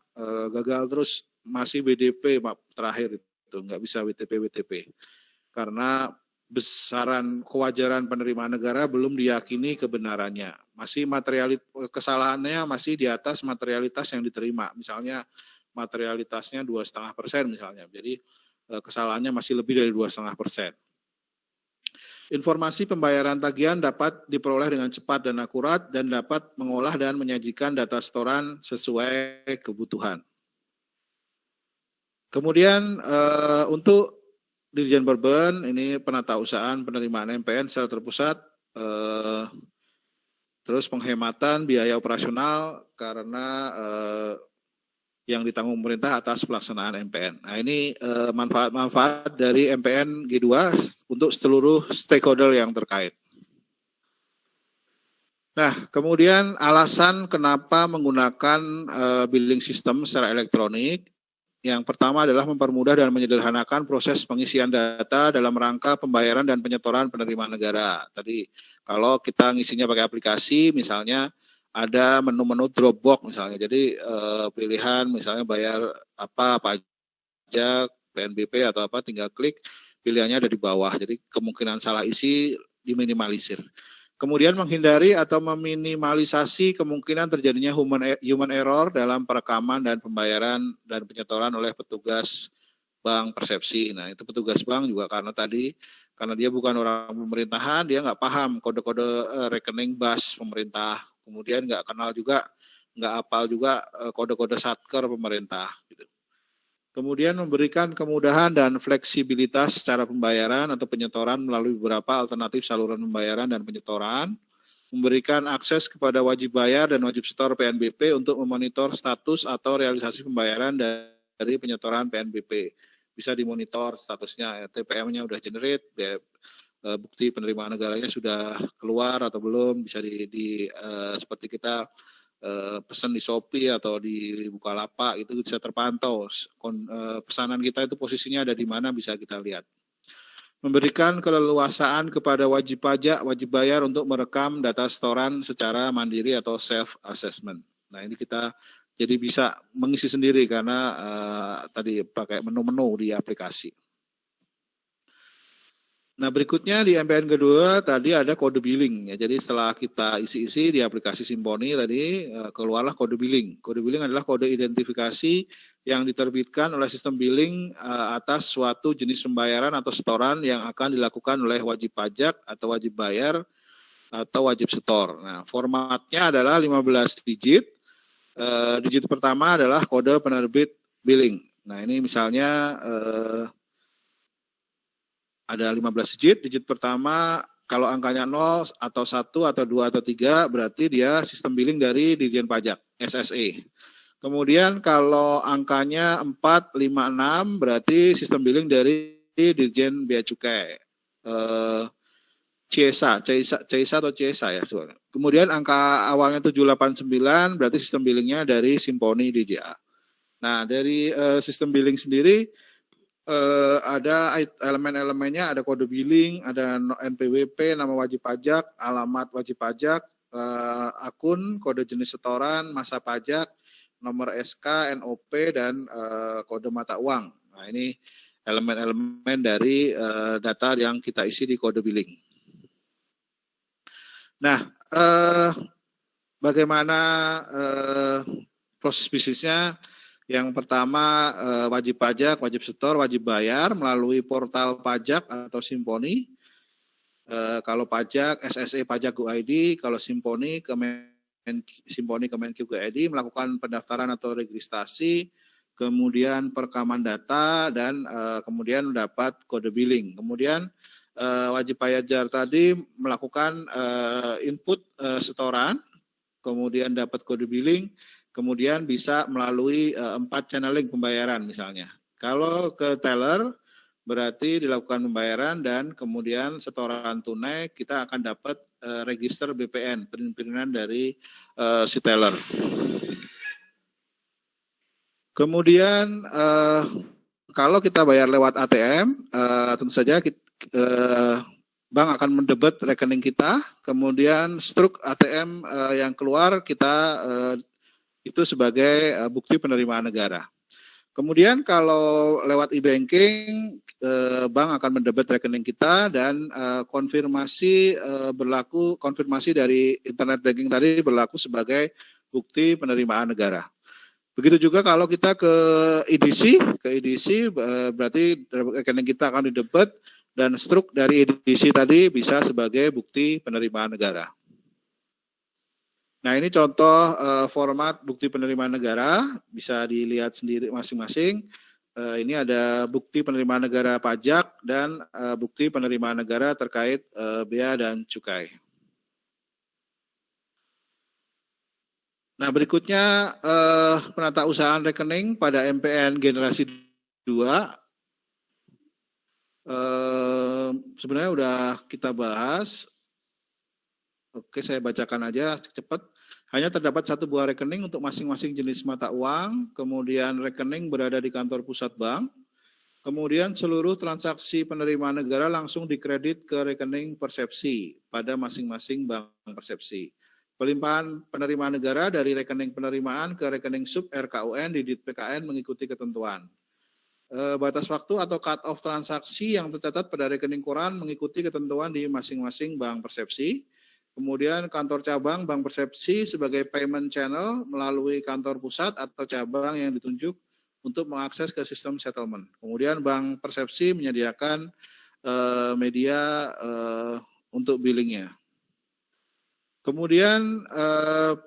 gagal terus, masih BDP terakhir itu, nggak bisa WTP karena besaran kewajaran penerimaan negara belum diyakini kebenarannya, masih kesalahannya masih di atas materialitas yang diterima, misalnya materialitasnya 2,5% misalnya, jadi kesalahannya masih lebih dari 2,5%. Informasi pembayaran tagihan dapat diperoleh dengan cepat dan akurat dan dapat mengolah dan menyajikan data setoran sesuai kebutuhan. Kemudian untuk Dirjen Perben, ini penatausahaan penerimaan MPN secara terpusat, terus penghematan biaya operasional karena yang ditanggung pemerintah atas pelaksanaan MPN. Nah ini manfaat-manfaat dari MPN G2 untuk seluruh stakeholder yang terkait. Nah kemudian alasan kenapa menggunakan billing system secara elektronik. Yang pertama adalah mempermudah dan menyederhanakan proses pengisian data dalam rangka pembayaran dan penyetoran penerimaan negara. Tadi kalau kita ngisinya pakai aplikasi, misalnya ada menu-menu Dropbox misalnya. Jadi pilihan misalnya bayar apa pajak, PNBP atau apa, tinggal klik, pilihannya ada di bawah. Jadi kemungkinan salah isi diminimalisir. Kemudian menghindari atau meminimalisasi kemungkinan terjadinya human error dalam perekaman dan pembayaran dan penyetoran oleh petugas bank persepsi. Nah itu petugas bank juga karena dia bukan orang pemerintahan, dia nggak paham kode-kode rekening BAS pemerintah. Kemudian nggak hafal juga kode-kode satker pemerintah. Gitu. Kemudian memberikan kemudahan dan fleksibilitas cara pembayaran atau penyetoran melalui beberapa alternatif saluran pembayaran dan penyetoran, memberikan akses kepada wajib bayar dan wajib setor PNBP untuk memonitor status atau realisasi pembayaran dari penyetoran PNBP. Bisa dimonitor statusnya, TPM-nya sudah generate, bukti penerimaan negaranya sudah keluar atau belum, bisa seperti kita pesan di Shopee atau di Bukalapak itu bisa terpantau, pesanan kita itu posisinya ada di mana bisa kita lihat. Memberikan keleluasaan kepada wajib pajak, wajib bayar untuk merekam data setoran secara mandiri atau self assessment. Nah, ini kita jadi bisa mengisi sendiri karena tadi pakai menu-menu di aplikasi. Nah, berikutnya di MPN kedua tadi ada kode billing ya. Jadi setelah kita isi-isi di aplikasi Simponi tadi keluarlah kode billing. Kode billing adalah kode identifikasi yang diterbitkan oleh sistem billing atas suatu jenis pembayaran atau setoran yang akan dilakukan oleh wajib pajak atau wajib bayar atau wajib setor. Nah, formatnya adalah 15 digit. Digit pertama adalah kode penerbit billing. Nah, ini misalnya ada 15 digit pertama kalau angkanya 0 atau 1 atau 2 atau 3 berarti dia sistem billing dari Ditjen Pajak, SSE. Kemudian kalau angkanya 4, 5, 6 berarti sistem billing dari Ditjen Bea Cukai. CESA atau CESA ya. Kemudian angka awalnya 789 berarti sistem billingnya dari Simponi DJA. Nah, dari sistem billing sendiri ada elemen-elemennya, ada kode billing, ada NPWP, nama wajib pajak, alamat wajib pajak, akun, kode jenis setoran, masa pajak, nomor SK, NOP, dan kode mata uang. Nah, ini elemen-elemen dari data yang kita isi di kode billing. Nah, bagaimana proses bisnisnya? Yang pertama wajib pajak, wajib setor, wajib bayar melalui portal pajak atau Simponi. Kalau pajak SSE Pajak Go ID, kalau Simponi Kemenkyu Go ID melakukan pendaftaran atau registrasi, kemudian perekaman data dan kemudian mendapat kode billing. Kemudian wajib pajak tadi melakukan input setoran, kemudian dapat kode billing. Kemudian bisa melalui 4 channeling pembayaran misalnya. Kalau ke teller berarti dilakukan pembayaran dan kemudian setoran tunai kita akan dapat register BPN, perizinan dari si teller. Kemudian kalau kita bayar lewat ATM, tentu saja bank akan mendebet rekening kita, kemudian struk ATM yang keluar kita itu sebagai bukti penerimaan negara. Kemudian kalau lewat e-banking, bank akan mendebet rekening kita dan konfirmasi dari internet banking tadi berlaku sebagai bukti penerimaan negara. Begitu juga kalau kita ke EDC berarti rekening kita akan didebet dan struk dari EDC tadi bisa sebagai bukti penerimaan negara. Nah, ini contoh format bukti penerimaan negara, bisa dilihat sendiri masing-masing. Ini ada bukti penerimaan negara pajak dan bukti penerimaan negara terkait bea dan cukai. Nah, berikutnya penatausahaan rekening pada MPN generasi 2. Sebenarnya udah kita bahas. Oke, saya bacakan aja cepat. Hanya terdapat 1 buah rekening untuk masing-masing jenis mata uang, kemudian rekening berada di kantor pusat bank, kemudian seluruh transaksi penerimaan negara langsung dikredit ke rekening persepsi pada masing-masing bank persepsi. Pelimpahan penerimaan negara dari rekening penerimaan ke rekening sub RKUN di DITPKN mengikuti ketentuan. Batas waktu atau cut-off transaksi yang tercatat pada rekening koran mengikuti ketentuan di masing-masing bank persepsi. Kemudian kantor cabang bank persepsi sebagai payment channel melalui kantor pusat atau cabang yang ditunjuk untuk mengakses ke sistem settlement. Kemudian bank persepsi menyediakan media untuk billingnya. Kemudian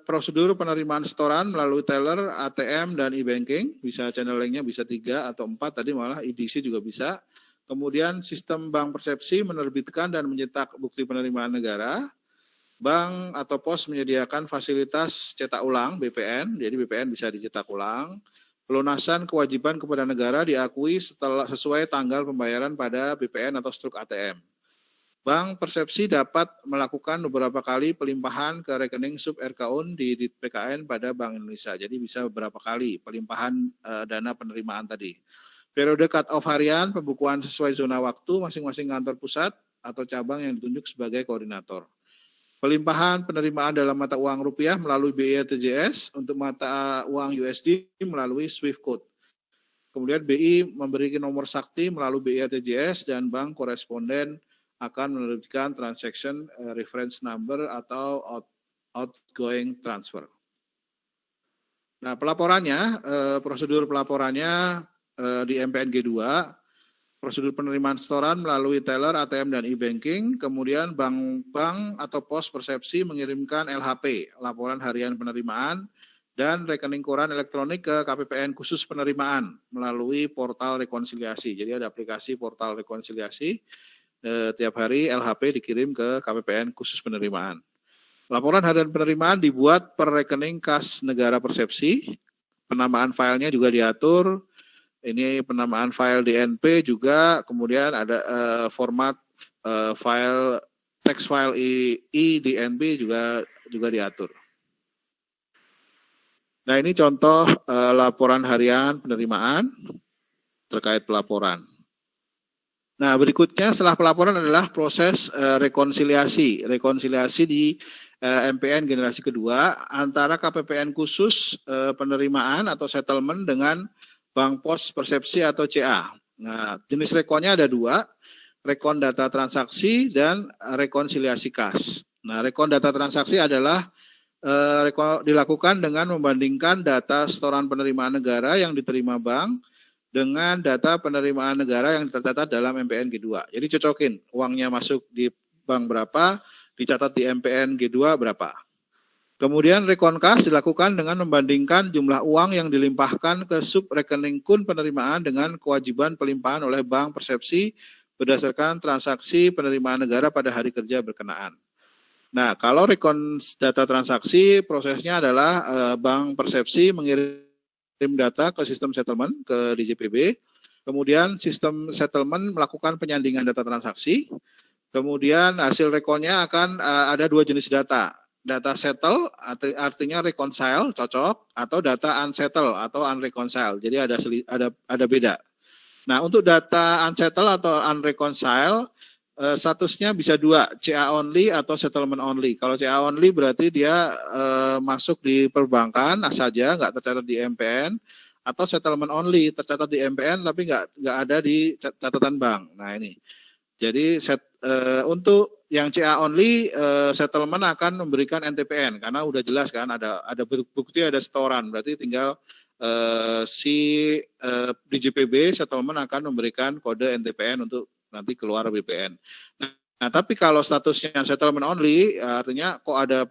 prosedur penerimaan setoran melalui teller, ATM, dan e-banking. Bisa channelingnya bisa 3 atau 4, tadi malah EDC juga bisa. Kemudian sistem bank persepsi menerbitkan dan mencetak bukti penerimaan negara. Bank atau pos menyediakan fasilitas cetak ulang BPN, jadi BPN bisa dicetak ulang. Pelunasan kewajiban kepada negara diakui sesuai tanggal pembayaran pada BPN atau struk ATM. Bank persepsi dapat melakukan beberapa kali pelimpahan ke rekening sub RKUN di DITPKN pada Bank Indonesia. Jadi bisa beberapa kali pelimpahan dana penerimaan tadi. Periode cut-off harian, pembukuan sesuai zona waktu masing-masing kantor pusat atau cabang yang ditunjuk sebagai koordinator. Pelimpahan penerimaan dalam mata uang rupiah melalui BI RTGS, untuk mata uang USD melalui Swift Code. Kemudian BI memberikan nomor sakti melalui BI RTGS dan bank koresponden akan menerbitkan transaction reference number atau outgoing transfer. Nah, pelaporannya, prosedur pelaporannya di MPNG 2, prosedur penerimaan setoran melalui teller, ATM, dan e-banking. Kemudian bank atau pos persepsi mengirimkan LHP, laporan harian penerimaan, dan rekening koran elektronik ke KPPN khusus penerimaan melalui portal rekonsiliasi. Jadi ada aplikasi portal rekonsiliasi, tiap hari LHP dikirim ke KPPN khusus penerimaan. Laporan harian penerimaan dibuat per rekening kas negara persepsi, penamaan filenya juga diatur. Ini penamaan file DNP juga, kemudian ada format file text file IDNP juga diatur. Nah, ini contoh laporan harian penerimaan terkait pelaporan. Nah, berikutnya setelah pelaporan adalah proses rekonsiliasi. Rekonsiliasi di MPN generasi kedua antara KPPN khusus penerimaan atau settlement dengan Bank Pos Persepsi atau CA. Nah, jenis rekonnya ada 2, rekon data transaksi dan rekonsiliasi kas. Nah, rekon data transaksi adalah dilakukan dengan membandingkan data setoran penerimaan negara yang diterima bank dengan data penerimaan negara yang tercatat dalam MPN G2. Jadi cocokin uangnya masuk di bank berapa, dicatat di MPN G2 berapa. Kemudian rekon kas dilakukan dengan membandingkan jumlah uang yang dilimpahkan ke sub rekening kun penerimaan dengan kewajiban pelimpahan oleh bank persepsi berdasarkan transaksi penerimaan negara pada hari kerja berkenaan. Nah, kalau rekon data transaksi, prosesnya adalah bank persepsi mengirim data ke sistem settlement, ke DJPB, kemudian sistem settlement melakukan penyandingan data transaksi, kemudian hasil rekonnya akan ada 2 jenis data. Data settle artinya reconcile, cocok, atau data unsettle atau unreconcile. Jadi ada beda. Nah, untuk data unsettle atau unreconcile, statusnya bisa 2, CA only atau settlement only. Kalau CA only berarti dia masuk di perbankan saja, nggak tercatat di MPN, atau settlement only, tercatat di MPN tapi nggak ada di catatan bank. Nah, ini. Jadi untuk yang CA only, settlement akan memberikan NTPN karena udah jelas kan ada bukti, ada setoran, berarti tinggal DJPB settlement akan memberikan kode NTPN untuk nanti keluar BPN. Nah, tapi kalau statusnya settlement only, artinya kok ada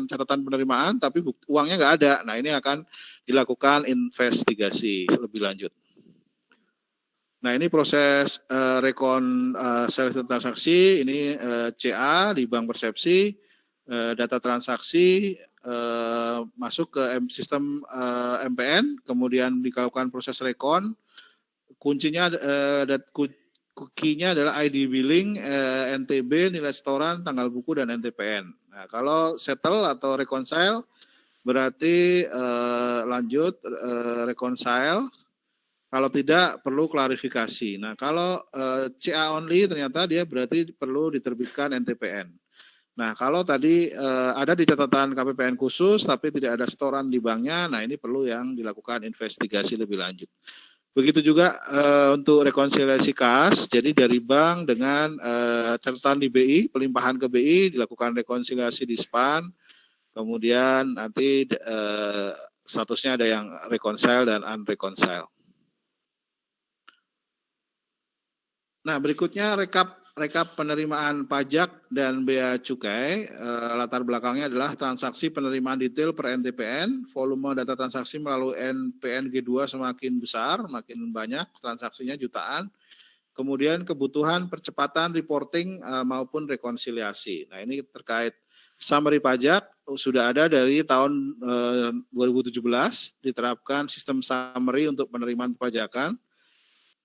catatan penerimaan tapi uangnya nggak ada. Nah, ini akan dilakukan investigasi lebih lanjut. Nah, ini proses rekonsiliasi transaksi, ini CA di bank persepsi, data transaksi masuk ke sistem MPN, kemudian dilakukan proses rekon, kuncinya key-nya adalah ID billing, NTB, nilai setoran, tanggal buku, dan NTPN. Nah, kalau settle atau reconcile berarti lanjut reconcile. Kalau tidak, perlu klarifikasi. Nah, kalau CA only ternyata dia berarti perlu diterbitkan NTPN. Nah, kalau tadi ada di catatan KPPN khusus tapi tidak ada setoran di banknya, nah ini perlu yang dilakukan investigasi lebih lanjut. Begitu juga untuk rekonsiliasi kas, jadi dari bank dengan catatan di BI, pelimpahan ke BI, dilakukan rekonsiliasi di SPAN, kemudian nanti statusnya ada yang reconcile dan unreconcile. Nah, berikutnya rekap penerimaan pajak dan bea cukai. Latar belakangnya adalah transaksi penerimaan detail per NTPN, volume data transaksi melalui NPN G2 semakin besar, makin banyak transaksinya jutaan. Kemudian kebutuhan percepatan reporting maupun rekonsiliasi. Nah, ini terkait summary pajak sudah ada dari tahun 2017, diterapkan sistem summary untuk penerimaan perpajakan.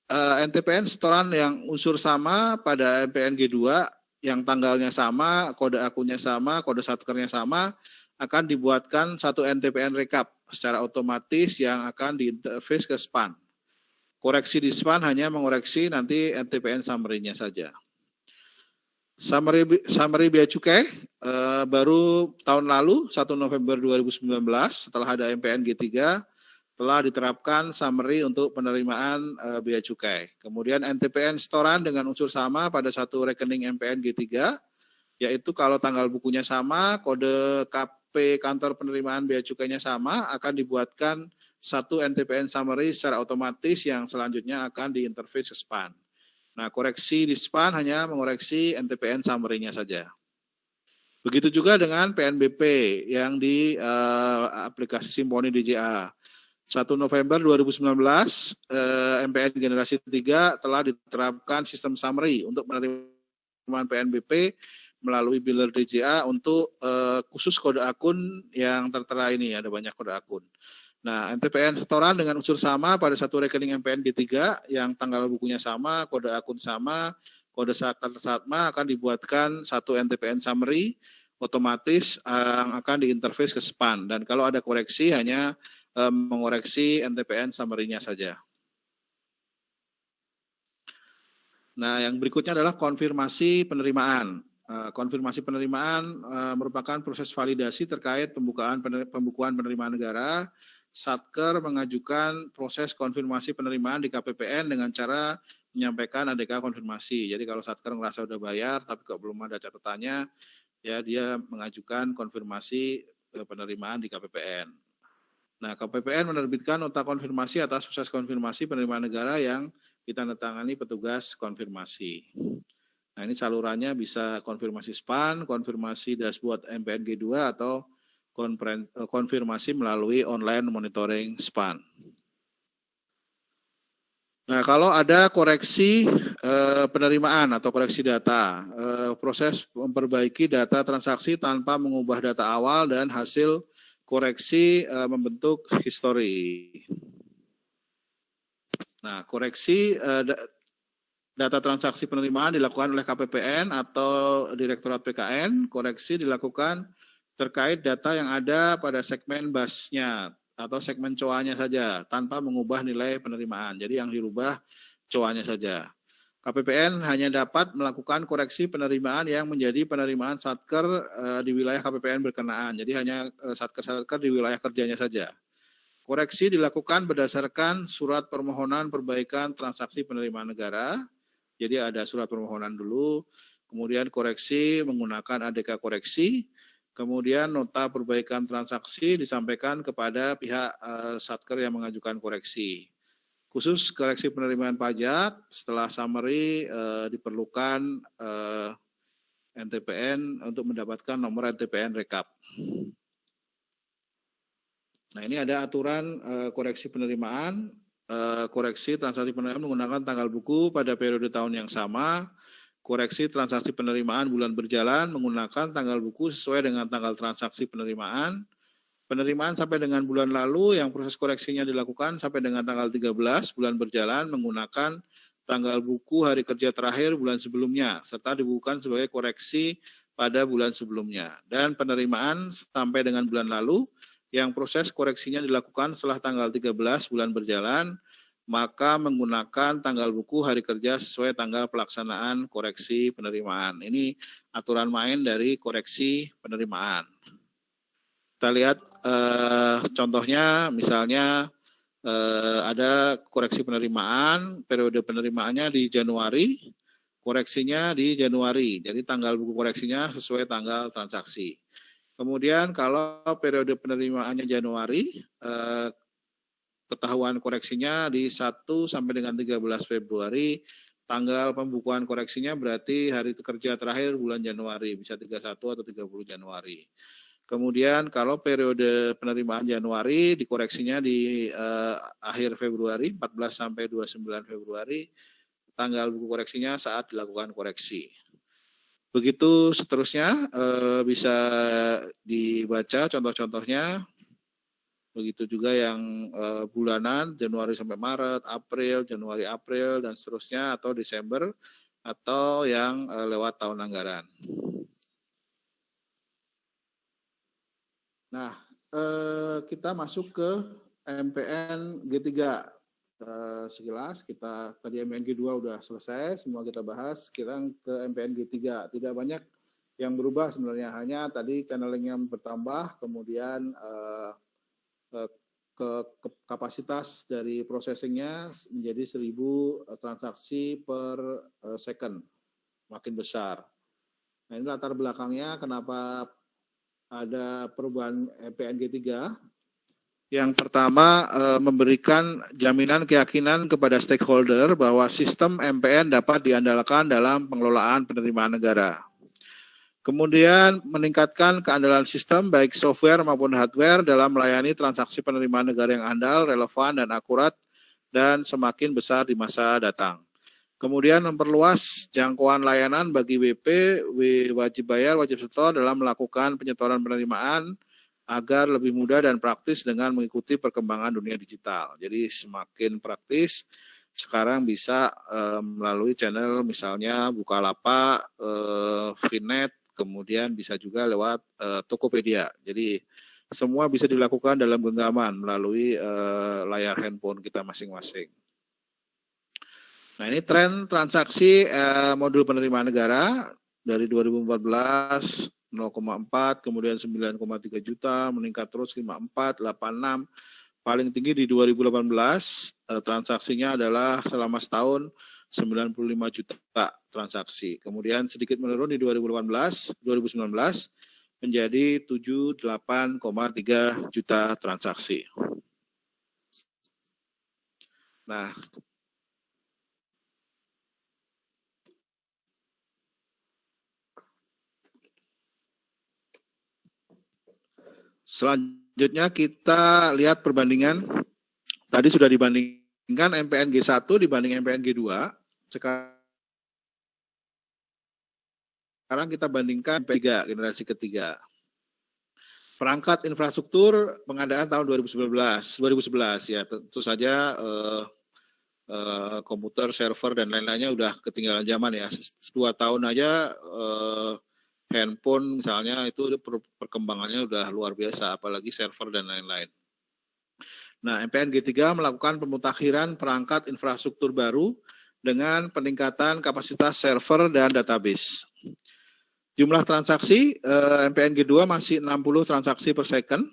NTPN setoran yang unsur sama pada MPN G2 yang tanggalnya sama, kode akunnya sama, kode satkernya sama, akan dibuatkan satu NTPN rekap secara otomatis yang akan diinterface ke SPAN. Koreksi di SPAN hanya mengoreksi nanti NTPN summary-nya saja. Summary Bea Cukai baru tahun lalu 1 November 2019 setelah ada MPN G3 telah diterapkan summary untuk penerimaan bea cukai. Kemudian NTPN setoran dengan unsur sama pada satu rekening MPN G3, yaitu kalau tanggal bukunya sama, kode KP kantor penerimaan bea cukainya sama, akan dibuatkan satu NTPN summary secara otomatis yang selanjutnya akan diinterface ke SPAN. Nah, koreksi di SPAN hanya mengoreksi NTPN summary-nya saja. Begitu juga dengan PNBP yang di aplikasi Simponi DJA. 1 November 2019, MPN generasi 3 telah diterapkan sistem summary untuk penerimaan PNBP melalui biller DJA untuk khusus kode akun yang tertera ini, ada banyak kode akun. Nah, NTPN setoran dengan unsur sama pada satu rekening MPN G3 yang tanggal bukunya sama, kode akun sama, kode satma akan dibuatkan satu NTPN summary otomatis yang akan diinterface ke SPAN. Dan kalau ada koreksi hanya mengoreksi NTPN summary-nya saja. Nah, yang berikutnya adalah konfirmasi penerimaan. Konfirmasi penerimaan merupakan proses validasi terkait pembukuan penerimaan negara. Satker mengajukan proses konfirmasi penerimaan di KPPN dengan cara menyampaikan ADK konfirmasi. Jadi kalau Satker merasa sudah bayar tapi kok belum ada catatannya, ya dia mengajukan konfirmasi penerimaan di KPPN. Nah, KPPN menerbitkan nota konfirmasi atas proses konfirmasi penerimaan negara yang ditandatangani petugas konfirmasi. Nah, ini salurannya bisa konfirmasi SPAN, konfirmasi dashboard MPN G2, atau konfirmasi melalui online monitoring SPAN. Nah, kalau ada koreksi penerimaan atau koreksi data, proses memperbaiki data transaksi tanpa mengubah data awal dan hasil koreksi membentuk histori. Nah, koreksi data transaksi penerimaan dilakukan oleh KPPN atau Direktorat PKN. Koreksi dilakukan terkait data yang ada pada segmen basnya atau segmen coanya saja tanpa mengubah nilai penerimaan. Jadi yang dirubah coanya saja. KPPN hanya dapat melakukan koreksi penerimaan yang menjadi penerimaan Satker di wilayah KPPN berkenaan. Jadi hanya Satker di wilayah kerjanya saja. Koreksi dilakukan berdasarkan surat permohonan perbaikan transaksi penerimaan negara. Jadi ada surat permohonan dulu, kemudian koreksi menggunakan ADK koreksi, kemudian nota perbaikan transaksi disampaikan kepada pihak Satker yang mengajukan koreksi. Khusus koreksi penerimaan pajak, setelah summary diperlukan NTPN untuk mendapatkan nomor NTPN rekap. Nah, ini ada aturan koreksi penerimaan, koreksi transaksi penerimaan menggunakan tanggal buku pada periode tahun yang sama, koreksi transaksi penerimaan bulan berjalan menggunakan tanggal buku sesuai dengan tanggal transaksi penerimaan, penerimaan sampai dengan bulan lalu yang proses koreksinya dilakukan sampai dengan tanggal 13 bulan berjalan menggunakan tanggal buku hari kerja terakhir bulan sebelumnya, serta dibukukan sebagai koreksi pada bulan sebelumnya. Dan penerimaan sampai dengan bulan lalu yang proses koreksinya dilakukan setelah tanggal 13 bulan berjalan, maka menggunakan tanggal buku hari kerja sesuai tanggal pelaksanaan koreksi penerimaan. Ini aturan main dari koreksi penerimaan. Kita lihat contohnya, misalnya ada koreksi penerimaan, periode penerimaannya di Januari, koreksinya di Januari, jadi tanggal buku koreksinya sesuai tanggal transaksi. Kemudian kalau periode penerimaannya Januari, ketahuan koreksinya di 1 sampai dengan 13 Februari, tanggal pembukuan koreksinya berarti hari kerja terakhir bulan Januari, bisa 31 atau 30 Januari. Kemudian kalau periode penerimaan Januari dikoreksinya di akhir Februari, 14 sampai 29 Februari, tanggal buku koreksinya saat dilakukan koreksi. Begitu seterusnya bisa dibaca contoh-contohnya. Begitu juga yang bulanan, Januari sampai Maret, April, Januari, April, dan seterusnya, atau Desember, atau yang lewat tahun anggaran. Nah, kita masuk ke MPN G3. sekilas. Kita tadi MPNG 2 udah selesai, semua kita bahas. Sekarang ke MPNG 3. Tidak banyak yang berubah sebenarnya, hanya tadi channelingnya bertambah, kemudian ke kapasitas dari processingnya menjadi 1000 transaksi per second, makin besar. Nah, ini latar belakangnya kenapa ada perubahan MPNG 3. Yang pertama, memberikan jaminan keyakinan kepada stakeholder bahwa sistem MPN dapat diandalkan dalam pengelolaan penerimaan negara. Kemudian meningkatkan keandalan sistem baik software maupun hardware dalam melayani transaksi penerimaan negara yang andal, relevan, dan akurat, dan semakin besar di masa datang. Kemudian memperluas jangkauan layanan bagi WP, wajib bayar, wajib setor dalam melakukan penyetoran penerimaan agar lebih mudah dan praktis dengan mengikuti perkembangan dunia digital. Jadi semakin praktis, sekarang bisa melalui channel misalnya Bukalapak, Finet, kemudian bisa juga lewat Tokopedia. Jadi semua bisa dilakukan dalam genggaman melalui layar handphone kita masing-masing. Nah, ini tren transaksi modul penerimaan negara dari 2014 0,4, kemudian 9,3 juta, meningkat terus 54, 86, paling tinggi di 2018, transaksinya adalah selama setahun 95 juta transaksi. Kemudian sedikit menurun di 2019 menjadi 78,3 juta transaksi. Nah, selanjutnya kita lihat perbandingan. Tadi sudah dibandingkan MPNG 1 dibanding MPNG 2. Sekarang kita bandingkan MPNG 3, generasi ketiga. Perangkat infrastruktur pengadaan tahun 2011 ya, tentu saja komputer, server, dan lain-lainnya udah ketinggalan zaman ya. 2 tahun aja handphone misalnya itu perkembangannya udah luar biasa, apalagi server dan lain-lain. Nah, MPNG 3 melakukan pemutakhiran perangkat infrastruktur baru dengan peningkatan kapasitas server dan database. Jumlah transaksi MPNG 2 masih 60 transaksi per second.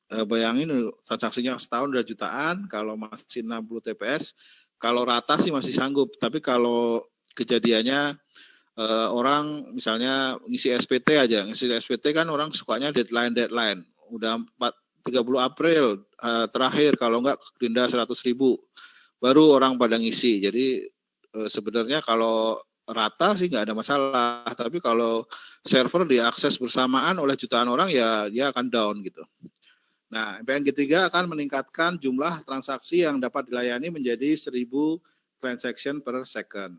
Bayangin transaksinya setahun udah jutaan, kalau masih 60 TPS, kalau rata sih masih sanggup, tapi kalau kejadiannya orang misalnya ngisi SPT aja, ngisi SPT kan orang sukanya deadline, udah 30 April terakhir, kalau enggak denda 100.000, baru orang pada ngisi. Jadi sebenarnya kalau rata sih nggak ada masalah, tapi kalau server diakses bersamaan oleh jutaan orang ya dia akan down gitu. Nah, MPNG 3 akan meningkatkan jumlah transaksi yang dapat dilayani menjadi 1000 transaction per second.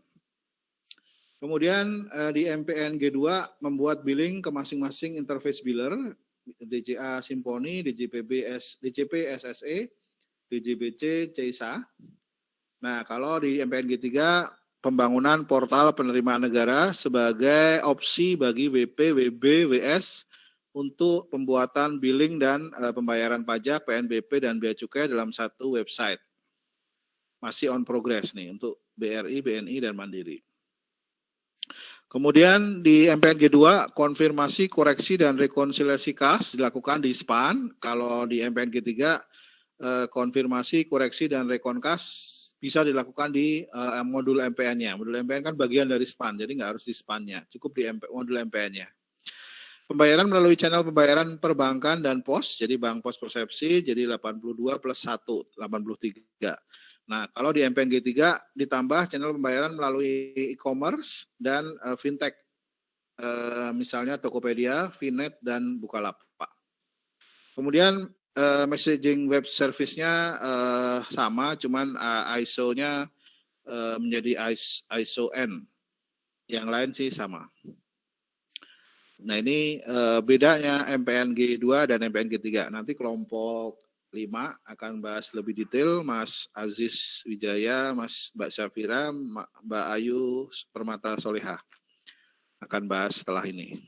Kemudian di MPNG 2 membuat billing ke masing-masing interface biller, DJA Simponi, DJP SSE, DJBC CISA. Nah, kalau di MPNG 3 pembangunan portal penerimaan negara sebagai opsi bagi WP, WB, WS untuk pembuatan billing dan pembayaran pajak, PNBP dan Bea Cukai dalam satu website. Masih on progress nih untuk BRI, BNI, dan Mandiri. Kemudian di MPNG 2, konfirmasi, koreksi, dan rekonsiliasi kas dilakukan di SPAN. Kalau di MPNG 3, konfirmasi, koreksi, dan rekon kas bisa dilakukan di modul MPN-nya. Modul MPN kan bagian dari SPAN, jadi nggak harus di SPAN-nya, cukup di modul MPN-nya. Pembayaran melalui channel pembayaran perbankan dan pos, jadi bank pos persepsi, jadi 82 plus 1, 83. Nah, kalau di MPNG 3 ditambah channel pembayaran melalui e-commerce dan fintech, misalnya Tokopedia, Finet, dan Bukalapak. Kemudian messaging web service-nya sama, cuman ISO-nya menjadi ISO N. Yang lain sih sama. Nah, ini bedanya MPNG 2 dan MPNG 3. Nanti kelompok 5 akan bahas lebih detail, Mas Aziz Wijaya, Mbak Syafira, Mbak Ayu Permata Solehah akan bahas setelah ini.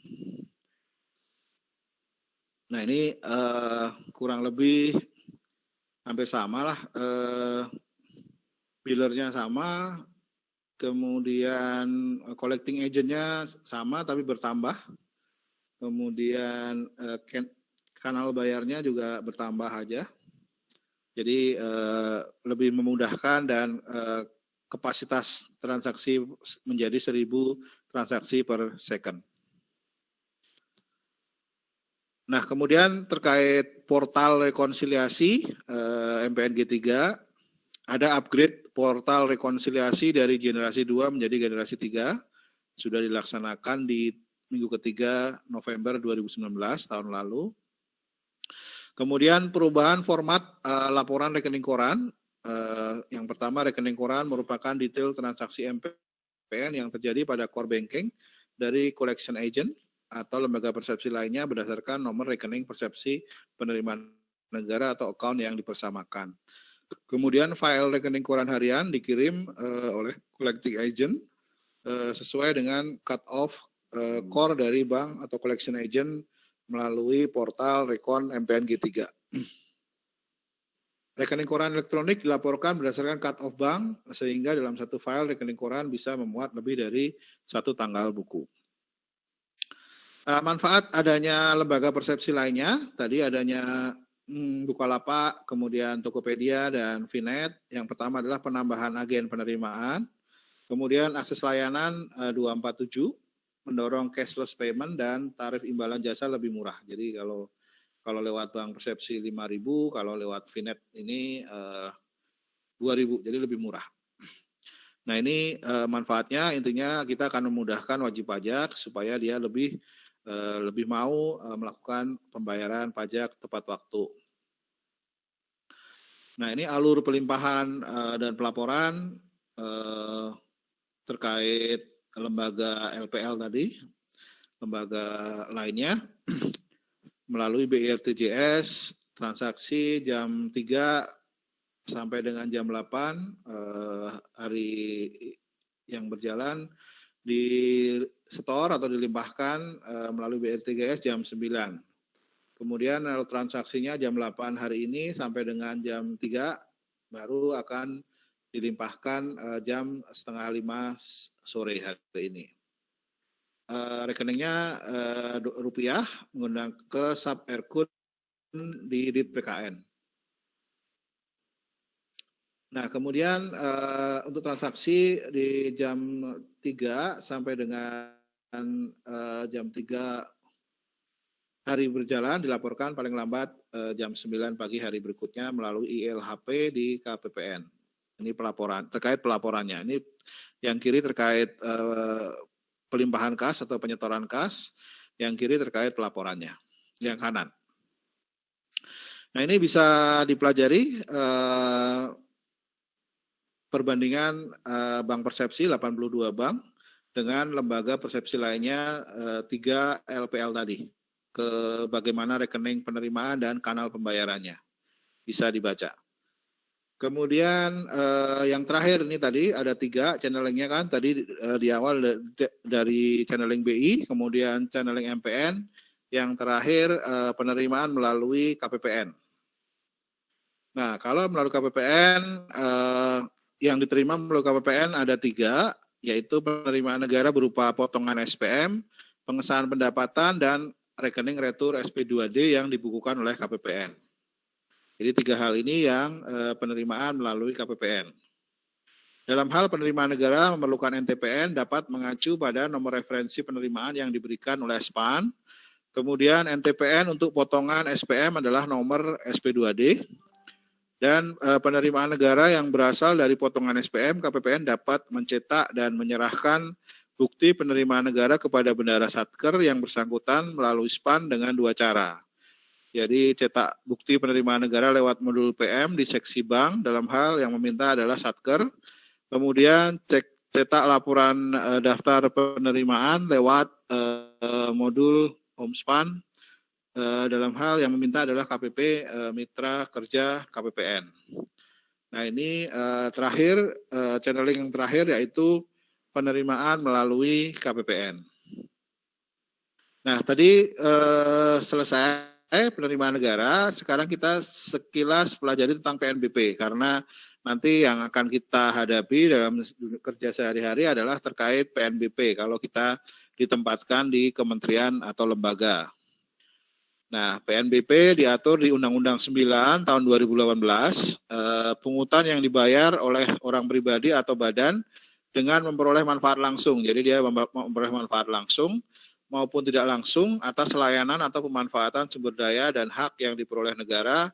Nah, ini kurang lebih hampir sama lah billernya sama, kemudian collecting agentnya sama tapi bertambah, kemudian kanal bayarnya juga bertambah aja. Jadi lebih memudahkan dan kapasitas transaksi menjadi 1.000 transaksi per second. Nah, kemudian terkait portal rekonsiliasi MPNG 3, ada upgrade portal rekonsiliasi dari generasi 2 menjadi generasi 3, sudah dilaksanakan di minggu ketiga November 2019 tahun lalu. Kemudian perubahan format laporan rekening koran. Yang pertama, rekening koran merupakan detail transaksi MPN yang terjadi pada core banking dari collection agent atau lembaga persepsi lainnya berdasarkan nomor rekening persepsi penerimaan negara atau account yang dipersamakan. Kemudian file rekening koran harian dikirim oleh collecting agent sesuai dengan cut-off core dari bank atau collection agent melalui portal Rekon MPNG 3. Rekening koran elektronik dilaporkan berdasarkan cut-off bank sehingga dalam satu file rekening koran bisa memuat lebih dari satu tanggal buku. Manfaat adanya lembaga persepsi lainnya, tadi adanya Bukalapak, kemudian Tokopedia, dan Vinet. Yang pertama adalah penambahan agen penerimaan, kemudian akses layanan 247, mendorong cashless payment, dan tarif imbalan jasa lebih murah. Jadi kalau lewat bank persepsi 5.000, kalau lewat Vinet ini 2.000, jadi lebih murah. Nah ini manfaatnya, intinya kita akan memudahkan wajib pajak supaya dia lebih mau melakukan pembayaran pajak tepat waktu. Nah ini alur pelimpahan dan pelaporan terkait lembaga LPL tadi, lembaga lainnya, melalui BIRTJS, transaksi jam 3 sampai dengan jam 8 hari yang berjalan, di store atau dilimpahkan melalui BIRTJS jam 9. Kemudian transaksinya jam 8 hari ini sampai dengan jam 3 baru akan dilimpahkan jam setengah 5 sore hari ini. Rekeningnya rupiah menggunakan ke sub Erkut di DIT PKN. Nah, kemudian untuk transaksi di jam 3 sampai dengan jam 3 hari berjalan dilaporkan paling lambat jam 9 pagi hari berikutnya melalui ILHP di KPPN. Ini pelaporan, terkait pelaporannya. Ini yang kiri terkait pelimpahan kas atau penyetoran kas, yang kiri terkait pelaporannya, yang kanan. Nah, ini bisa dipelajari perbandingan bank persepsi 82 bank dengan lembaga persepsi lainnya 3 LPL tadi, ke bagaimana rekening penerimaan dan kanal pembayarannya. Bisa dibaca. Kemudian yang terakhir ini tadi ada 3 channelingnya kan, tadi di awal dari channeling BI, kemudian channeling MPN, yang terakhir penerimaan melalui KPPN. Nah, kalau melalui KPPN, yang diterima melalui KPPN ada 3, yaitu penerimaan negara berupa potongan SPM, pengesahan pendapatan, dan rekening retur SP2D yang dibukukan oleh KPPN. Jadi 3 hal ini yang penerimaan melalui KPPN. Dalam hal penerimaan negara memerlukan NTPN dapat mengacu pada nomor referensi penerimaan yang diberikan oleh SPAN. Kemudian NTPN untuk potongan SPM adalah nomor SP2D. Dan penerimaan negara yang berasal dari potongan SPM, KPPN dapat mencetak dan menyerahkan bukti penerimaan negara kepada Bendahara Satker yang bersangkutan melalui SPAN dengan 2 cara. Jadi cetak bukti penerimaan negara lewat modul PM di seksi bank, dalam hal yang meminta adalah Satker. Kemudian cetak laporan daftar penerimaan lewat modul Homspan, dalam hal yang meminta adalah KPP Mitra Kerja KPPN. Nah ini terakhir, channeling yang terakhir yaitu penerimaan melalui KPPN. Nah tadi selesai penerimaan negara, sekarang kita sekilas pelajari tentang PNBP karena nanti yang akan kita hadapi dalam kerja sehari-hari adalah terkait PNBP kalau kita ditempatkan di kementerian atau lembaga. Nah, PNBP diatur di Undang-Undang 9 tahun 2018, pungutan yang dibayar oleh orang pribadi atau badan dengan memperoleh manfaat langsung. Jadi dia memperoleh manfaat langsung maupun tidak langsung atas layanan atau pemanfaatan sumber daya dan hak yang diperoleh negara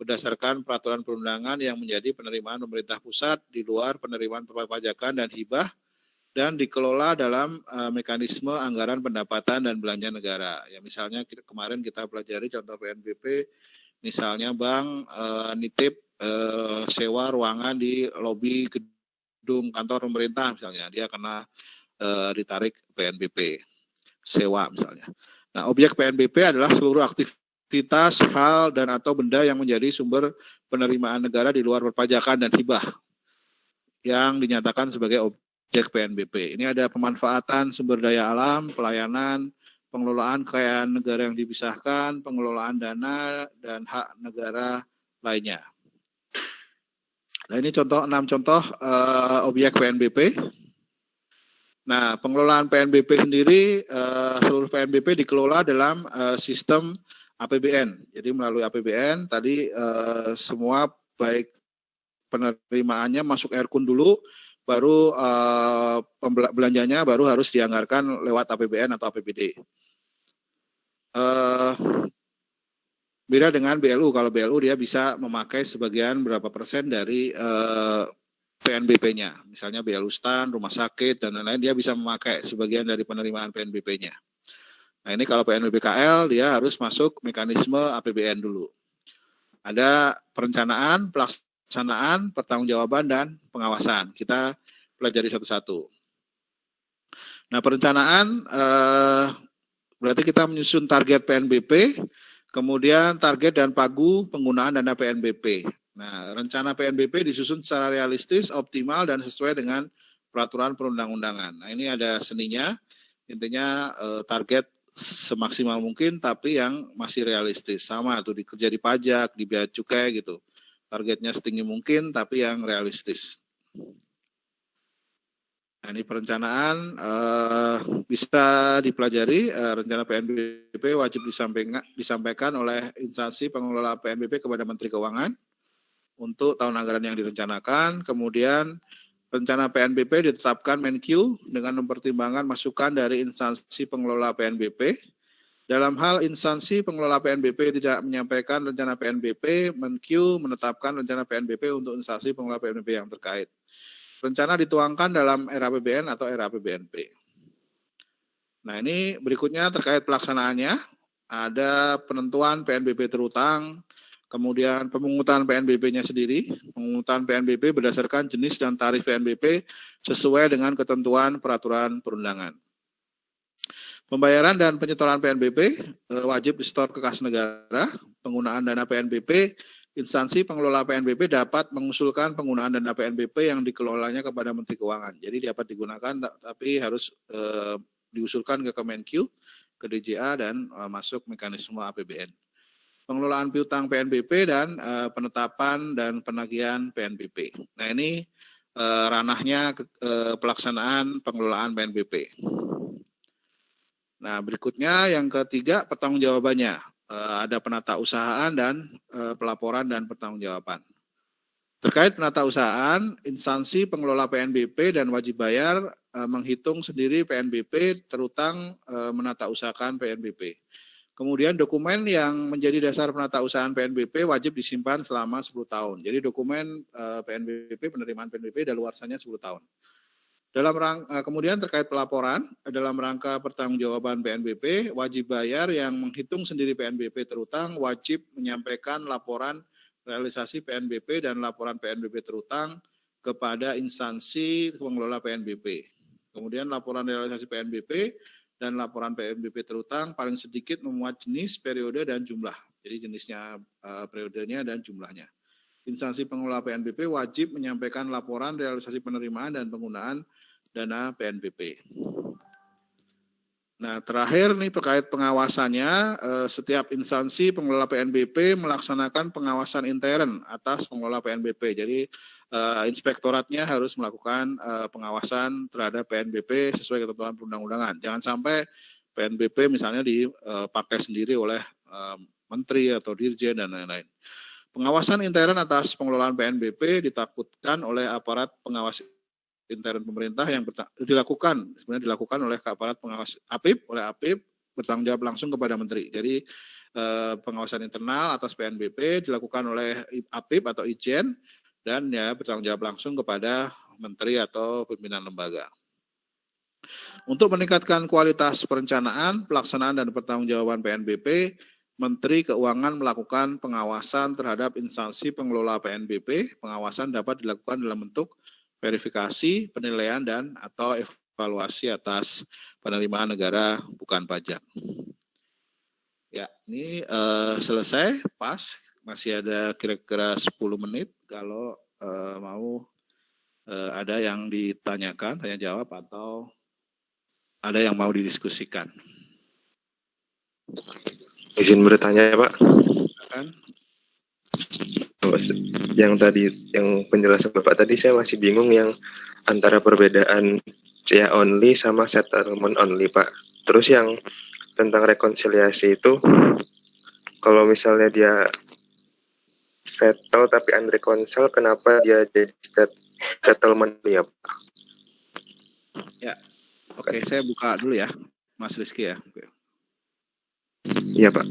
berdasarkan peraturan perundangan yang menjadi penerimaan pemerintah pusat di luar penerimaan perpajakan dan hibah dan dikelola dalam mekanisme anggaran pendapatan dan belanja negara. Ya misalnya kemarin kita pelajari contoh PNBP, misalnya bank nitip sewa ruangan di lobi gedung kantor pemerintah misalnya, dia kena ditarik PNBP sewa misalnya. Nah, objek PNBP adalah seluruh aktivitas, hal dan atau benda yang menjadi sumber penerimaan negara di luar perpajakan dan hibah yang dinyatakan sebagai objek PNBP. Ini ada pemanfaatan sumber daya alam, pelayanan, pengelolaan kekayaan negara yang dipisahkan, pengelolaan dana, dan hak negara lainnya. Nah, ini contoh 6 contoh objek PNBP. Nah, pengelolaan PNBP sendiri, seluruh PNBP dikelola dalam sistem APBN. Jadi melalui APBN, tadi semua baik penerimaannya masuk Erkun dulu, baru belanjanya baru harus dianggarkan lewat APBN atau APBD. Beda dengan BLU, kalau BLU dia bisa memakai sebagian berapa persen dari PNBP-nya. Misalnya BLU STAN, rumah sakit, dan lain-lain, dia bisa memakai sebagian dari penerimaan PNBP-nya. Nah ini kalau PNBPKL, dia harus masuk mekanisme APBN dulu. Ada perencanaan, pelaksanaan, pertanggungjawaban, dan pengawasan. Kita pelajari satu-satu. Nah, perencanaan berarti kita menyusun target PNBP, kemudian target dan pagu penggunaan dana PNBP. Nah, rencana PNBP disusun secara realistis, optimal, dan sesuai dengan peraturan perundang-undangan. Nah, ini ada seninya, intinya target semaksimal mungkin, tapi yang masih realistis. Sama tuh, kerja di pajak, di bea cukai gitu. Targetnya setinggi mungkin, tapi yang realistis. Nah, ini perencanaan bisa dipelajari. Rencana PNBP wajib disampaikan oleh instansi pengelola PNBP kepada Menteri Keuangan untuk tahun anggaran yang direncanakan. Kemudian rencana PNBP ditetapkan Menkyu dengan mempertimbangkan masukan dari instansi pengelola PNBP. Dalam hal instansi pengelola PNBP tidak menyampaikan rencana PNBP, Menkyu menetapkan rencana PNBP untuk instansi pengelola PNBP yang terkait. Rencana dituangkan dalam RAPBN atau RAPBNP. Nah, ini berikutnya terkait pelaksanaannya. Ada penentuan PNBP terutang, kemudian pemungutan PNBP-nya sendiri. Pemungutan PNBP berdasarkan jenis dan tarif PNBP sesuai dengan ketentuan peraturan perundangan. Pembayaran dan penyetoran PNBP wajib disetor ke kas negara. Penggunaan dana PNBP, instansi pengelola PNBP dapat mengusulkan penggunaan dana PNBP yang dikelolanya kepada Menteri Keuangan. Jadi dapat digunakan, tapi harus diusulkan ke Kemenkyu, ke DJA, dan masuk mekanisme APBN. Pengelolaan piutang PNBP dan penetapan dan penagihan PNBP. Nah, ini ranahnya pelaksanaan pengelolaan PNBP. Nah, berikutnya yang ketiga, pertanggungjawabannya. Ada penatausahaan dan pelaporan dan pertanggungjawaban. Terkait penatausahaan, instansi pengelola PNBP dan wajib bayar menghitung sendiri PNBP terutang menatausahakan PNBP. Kemudian dokumen yang menjadi dasar penatausahaan PNBP wajib disimpan selama 10 tahun. Jadi dokumen PNBP, penerimaan PNBP daluarsanya 10 tahun. Kemudian terkait pelaporan, dalam rangka pertanggungjawaban PNBP, wajib bayar yang menghitung sendiri PNBP terutang wajib menyampaikan laporan realisasi PNBP dan laporan PNBP terutang kepada instansi pengelola PNBP. Kemudian laporan realisasi PNBP dan laporan PNBP terutang paling sedikit memuat jenis, periode, dan jumlah. Jadi jenisnya, periodenya, dan jumlahnya. Instansi pengelola PNBP wajib menyampaikan laporan realisasi penerimaan dan penggunaan dana PNBP. Nah, terakhir nih terkait pengawasannya, setiap instansi pengelola PNBP melaksanakan pengawasan intern atas pengelola PNBP. Jadi inspektoratnya harus melakukan pengawasan terhadap PNBP sesuai ketentuan perundang-undangan. Jangan sampai PNBP misalnya dipakai sendiri oleh menteri atau dirjen dan lain-lain. Pengawasan intern atas pengelolaan PNBP ditakutkan oleh aparat pengawas intern pemerintah yang sebenarnya dilakukan oleh aparat pengawas APIP bertanggung jawab langsung kepada menteri. Jadi pengawasan internal atas PNBP dilakukan oleh APIP atau Ijen dan ya bertanggung jawab langsung kepada menteri atau pimpinan lembaga. Untuk meningkatkan kualitas perencanaan, pelaksanaan dan pertanggungjawaban PNBP, Menteri Keuangan melakukan pengawasan terhadap instansi pengelola PNBP. Pengawasan dapat dilakukan dalam bentuk verifikasi, penilaian, dan atau evaluasi atas penerimaan negara bukan pajak. Ya, ini selesai, pas. Masih ada kira-kira 10 menit kalau mau ada yang ditanyakan, tanya jawab, atau ada yang mau didiskusikan. Izin bertanya ya Pak. Kan? Yang tadi, yang penjelasan Bapak tadi saya masih bingung yang antara perbedaan CA only sama settlement only Pak. Terus yang tentang rekonsiliasi itu, kalau misalnya dia settle tapi unreconcile, kenapa dia jadi settlement ya Pak? Ya, oke, saya buka dulu ya, Mas Rizky ya. Oke. Iya Pak.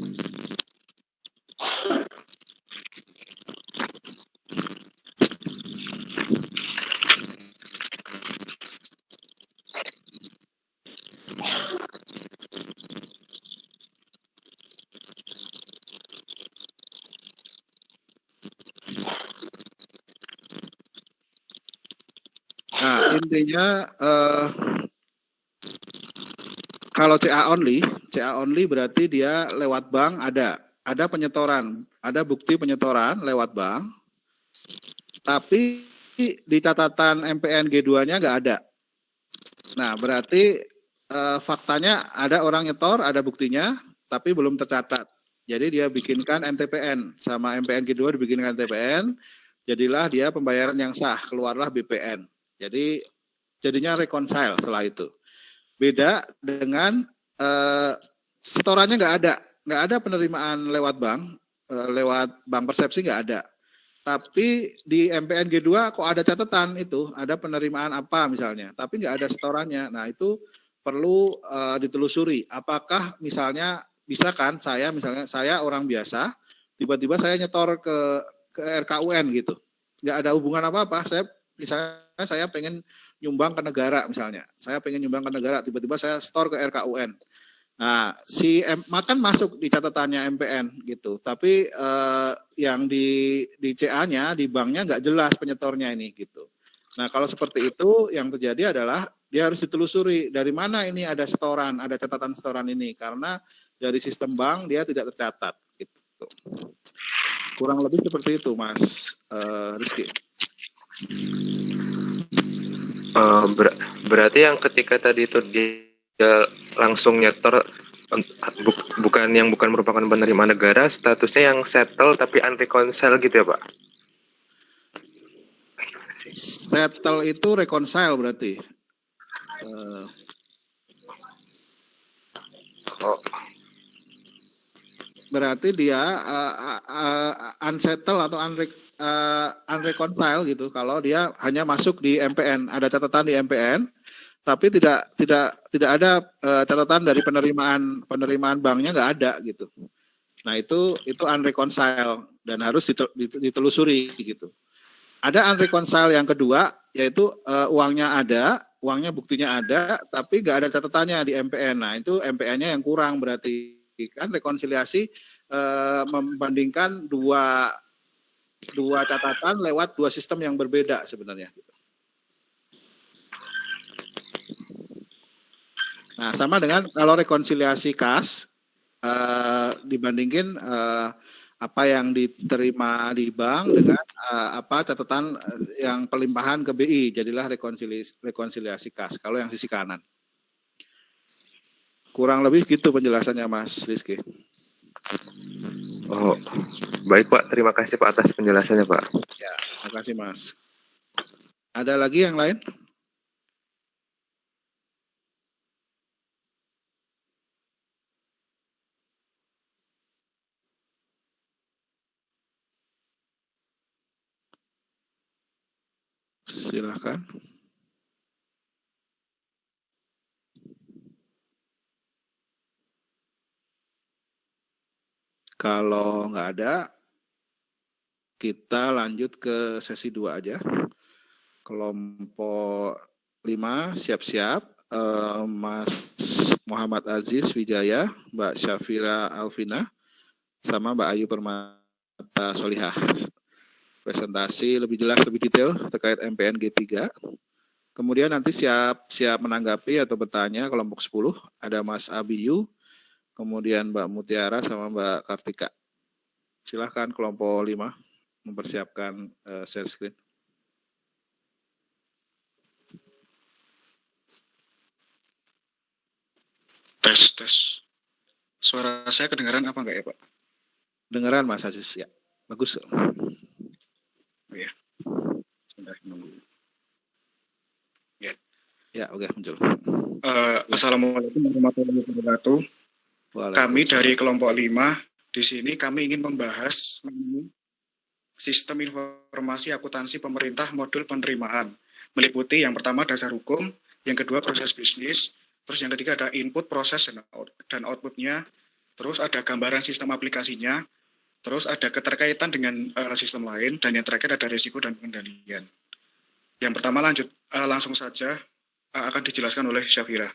Nah, intinya kalau CA only berarti dia lewat bank ada penyetoran, ada bukti penyetoran lewat bank, tapi di catatan MPN G2-nya nggak ada. Nah, berarti faktanya ada orang nyetor, ada buktinya, tapi belum tercatat. Jadi dia bikinkan NTPN, sama MPN G2 dibikinkan NTPN, jadilah dia pembayaran yang sah, keluarlah BPN. Jadi jadinya reconcile setelah itu. Beda dengan setorannya nggak ada penerimaan lewat bank persepsi nggak ada. Tapi di MPN G2 kok ada catatan itu, ada penerimaan apa misalnya, tapi nggak ada setorannya. Nah itu perlu ditelusuri. Apakah misalnya bisa kan saya orang biasa, tiba-tiba saya nyetor ke RKUN gitu, nggak ada hubungan apa-apa. Saya pengen nyumbang ke negara misalnya. Saya pengen nyumbang ke negara, tiba-tiba saya store ke RKUN. Nah, makan masuk di catatannya MPN gitu. Tapi yang di CA-nya, di banknya nggak jelas penyetornya ini gitu. Nah, kalau seperti itu yang terjadi adalah dia harus ditelusuri dari mana ini ada setoran, ada catatan setoran ini, karena dari sistem bank dia tidak tercatat gitu. Kurang lebih seperti itu, Mas Rizky. Berarti yang ketika tadi itu dia langsung nyetor, bukan merupakan penerimaan negara, statusnya yang settle tapi unreconcile gitu ya Pak? Settle itu reconcile berarti. Berarti dia unsettle atau unreconcile gitu kalau dia hanya masuk di MPN, ada catatan di MPN tapi tidak ada catatan dari penerimaan banknya, nggak ada gitu. Nah itu unreconcile dan harus ditelusuri gitu. Ada unreconcile yang kedua, yaitu uangnya buktinya ada tapi nggak ada catatannya di MPN. Nah itu MPN-nya yang kurang, berarti kan rekonsiliasi membandingkan dua catatan lewat dua sistem yang berbeda sebenarnya. Nah, sama dengan kalau rekonsiliasi kas dibandingin apa yang diterima di bank dengan catatan yang pelimpahan ke BI, jadilah rekonsiliasi kas. Kalau yang sisi kanan. Kurang lebih gitu penjelasannya Mas Rizky. Oh, baik Pak. Terima kasih Pak atas penjelasannya Pak. Ya, terima kasih Mas. Ada lagi yang lain? Silakan. Kalau nggak ada, kita lanjut ke sesi 2 aja. Kelompok 5 siap-siap. Mas Muhammad Aziz Wijaya, Mbak Syafira Alvina, sama Mbak Ayu Permata Solihah. Presentasi lebih jelas, lebih detail terkait MPN G3. Kemudian nanti siap menanggapi atau bertanya kelompok 10. Ada Mas Abiyu, kemudian Mbak Mutiara sama Mbak Kartika. Silahkan kelompok 5 mempersiapkan share screen. Tes. Suara saya kedengaran apa enggak ya Pak? Dengaran Mas Aziz, ya. Bagus. Oh ya. Sudah menunggu. Ya, oke, muncul. Assalamualaikum warahmatullahi wabarakatuh. Kami dari kelompok 5, di sini kami ingin membahas sistem informasi akuntansi pemerintah modul penerimaan. Meliputi yang pertama dasar hukum, yang kedua proses bisnis, terus yang ketiga ada input, proses, dan outputnya, terus ada gambaran sistem aplikasinya, terus ada keterkaitan dengan sistem lain, dan yang terakhir ada risiko dan pengendalian. Yang pertama langsung saja akan dijelaskan oleh Syafira.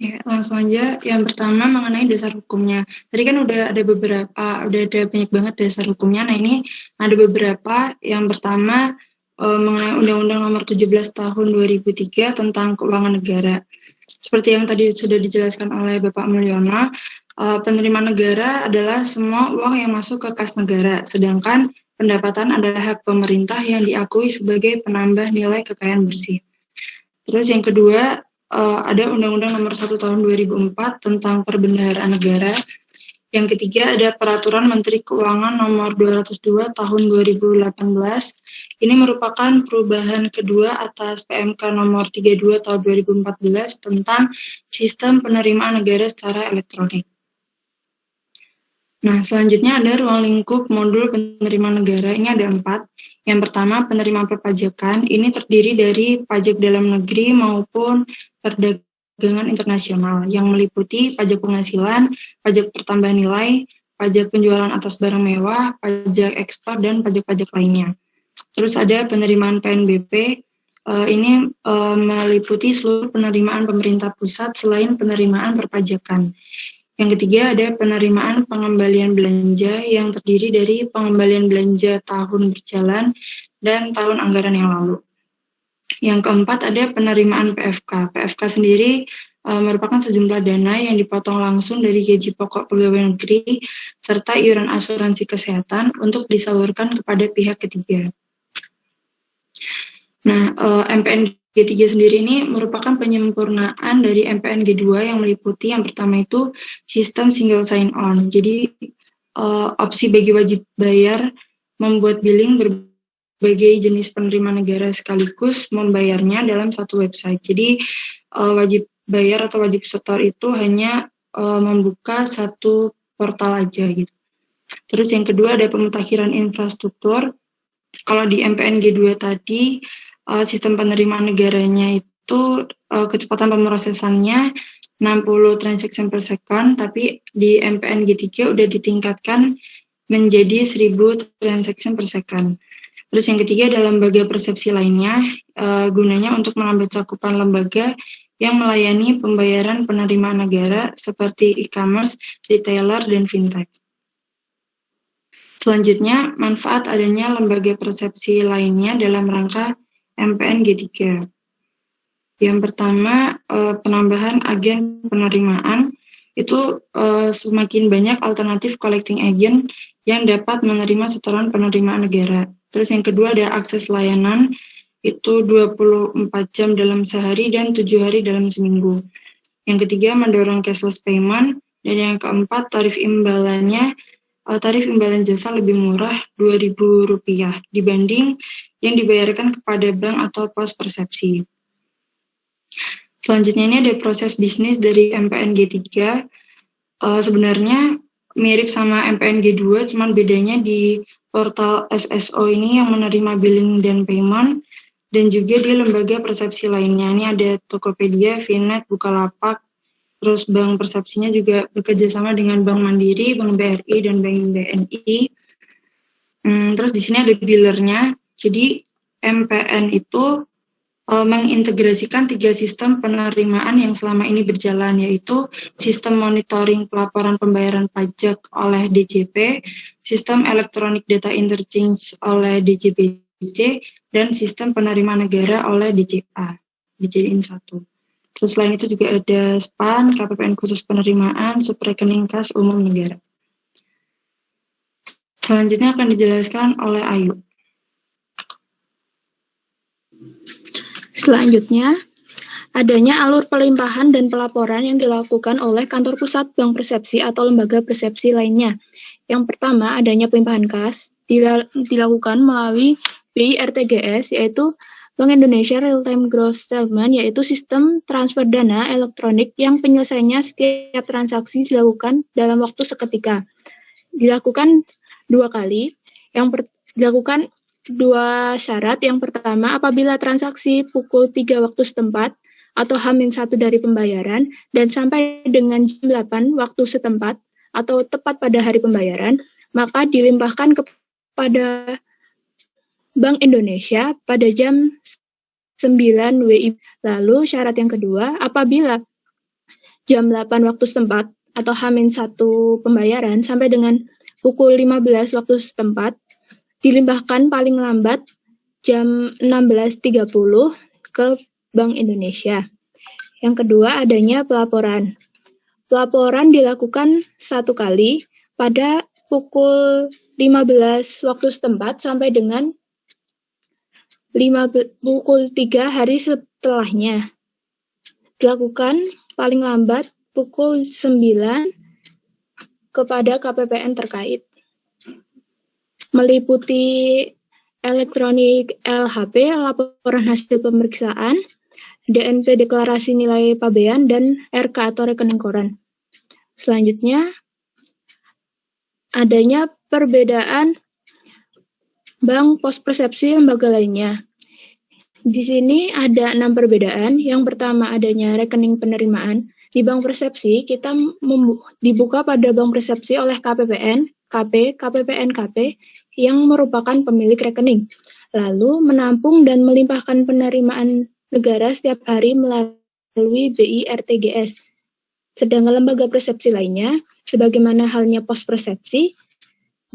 Ya, langsung aja. Yang pertama mengenai dasar hukumnya. Tadi kan udah ada banyak banget dasar hukumnya. Nah, ini ada beberapa. Yang pertama mengenai Undang-Undang Nomor 17 Tahun 2003 tentang Keuangan Negara. Seperti yang tadi sudah dijelaskan oleh Bapak Mulyono, penerimaan negara adalah semua uang yang masuk ke kas negara, sedangkan pendapatan adalah hak pemerintah yang diakui sebagai penambah nilai kekayaan bersih. Terus yang kedua, ada Undang-Undang Nomor 1 Tahun 2004 tentang Perbendaharaan Negara. Yang ketiga ada Peraturan Menteri Keuangan Nomor 202 Tahun 2018. Ini merupakan perubahan kedua atas PMK Nomor 32 Tahun 2014 tentang Sistem Penerimaan Negara secara Elektronik. Nah, selanjutnya ada ruang lingkup modul penerimaan negara. Ini ada 4. Yang pertama, penerimaan perpajakan. Ini terdiri dari pajak dalam negeri maupun perdagangan internasional yang meliputi pajak penghasilan, pajak pertambahan nilai, pajak penjualan atas barang mewah, pajak ekspor, dan pajak-pajak lainnya. Terus ada penerimaan PNBP. Ini meliputi seluruh penerimaan pemerintah pusat selain penerimaan perpajakan. Yang ketiga ada penerimaan pengembalian belanja yang terdiri dari pengembalian belanja tahun berjalan dan tahun anggaran yang lalu. Yang keempat ada penerimaan PFK. PFK sendiri merupakan sejumlah dana yang dipotong langsung dari gaji pokok pegawai negeri serta iuran asuransi kesehatan untuk disalurkan kepada pihak ketiga. Nah, MPN G3 sendiri ini merupakan penyempurnaan dari MPN G2 yang meliputi yang pertama itu sistem single sign-on. Jadi, opsi bagi wajib bayar membuat billing berbagai jenis penerimaan negara sekaligus membayarnya dalam satu website. Jadi, wajib bayar atau wajib setor itu hanya membuka satu portal aja gitu. Terus yang kedua ada pemutakhiran infrastruktur. Kalau di MPN G2 tadi, sistem penerimaan negaranya itu kecepatan pemrosesannya 60 transaction per second, tapi di MPN G3 udah ditingkatkan menjadi 1000 transaction per second. Terus yang ketiga ada lembaga persepsi lainnya, gunanya untuk menambah cakupan lembaga yang melayani pembayaran penerimaan negara seperti e-commerce, retailer, dan fintech. Selanjutnya, manfaat adanya lembaga persepsi lainnya dalam rangka MPN G3. Yang pertama, penambahan agen penerimaan. Itu semakin banyak alternatif collecting agent yang dapat menerima setoran penerimaan negara. Terus yang kedua ada akses layanan itu 24 jam dalam sehari dan 7 hari dalam seminggu. Yang ketiga, mendorong cashless payment. Dan yang keempat, tarif imbalan jasa lebih murah Rp2.000 dibanding yang dibayarkan kepada bank atau pos persepsi. Selanjutnya ini ada proses bisnis dari MPN G3. Sebenarnya mirip sama MPN G2, cuman bedanya di portal SSO ini yang menerima billing dan payment, dan juga di lembaga persepsi lainnya. Ini ada Tokopedia, Vinet, Bukalapak, terus bank persepsinya juga bekerja sama dengan Bank Mandiri, Bank BRI, dan Bank BNI. Terus di sini ada billernya. Jadi MPN itu mengintegrasikan 3 sistem penerimaan yang selama ini berjalan, yaitu sistem monitoring pelaporan pembayaran pajak oleh DJP, sistem elektronik data interchange oleh DJPJ, dan sistem penerimaan negara oleh DCA. Dijadiin satu. Terus selain itu juga ada SPAN, KPPN khusus penerimaan, subrekening kas umum negara. Selanjutnya akan dijelaskan oleh Ayu. Selanjutnya, adanya alur pelimpahan dan pelaporan yang dilakukan oleh kantor pusat bank persepsi atau lembaga persepsi lainnya. Yang pertama, adanya pelimpahan kas dilakukan melalui BI RTGS, yaitu Bank Indonesia Real Time Gross Settlement, yaitu sistem transfer dana elektronik yang penyelesaiannya setiap transaksi dilakukan dalam waktu seketika. Dilakukan 2 kali, dilakukan 2 syarat. Yang pertama, apabila transaksi pukul 3 waktu setempat atau H-1 dari pembayaran dan sampai dengan jam 8 waktu setempat atau tepat pada hari pembayaran, maka dilimpahkan kepada Bank Indonesia pada jam 9 WIB. Lalu syarat yang kedua, apabila jam 8 waktu setempat atau H-1 pembayaran sampai dengan pukul 15 waktu setempat, dilimpahkan paling lambat jam 16.30 ke Bank Indonesia. Yang kedua, adanya pelaporan. Pelaporan dilakukan 1 kali pada pukul 15 waktu setempat sampai dengan pukul 3 hari setelahnya. Dilakukan paling lambat pukul 9 kepada KPPN terkait. Meliputi elektronik LHP, laporan hasil pemeriksaan, DNP deklarasi nilai pabean, dan RK atau rekening koran. Selanjutnya, adanya perbedaan bank pos persepsi lembaga lainnya. Di sini ada 6 perbedaan. Yang pertama, adanya rekening penerimaan. Di bank persepsi, kita dibuka pada bank persepsi oleh KPPN, KP, KPPN, KP, yang merupakan pemilik rekening. Lalu menampung dan melimpahkan penerimaan negara setiap hari melalui BI RTGS. Sedangkan lembaga persepsi lainnya, sebagaimana halnya pos persepsi,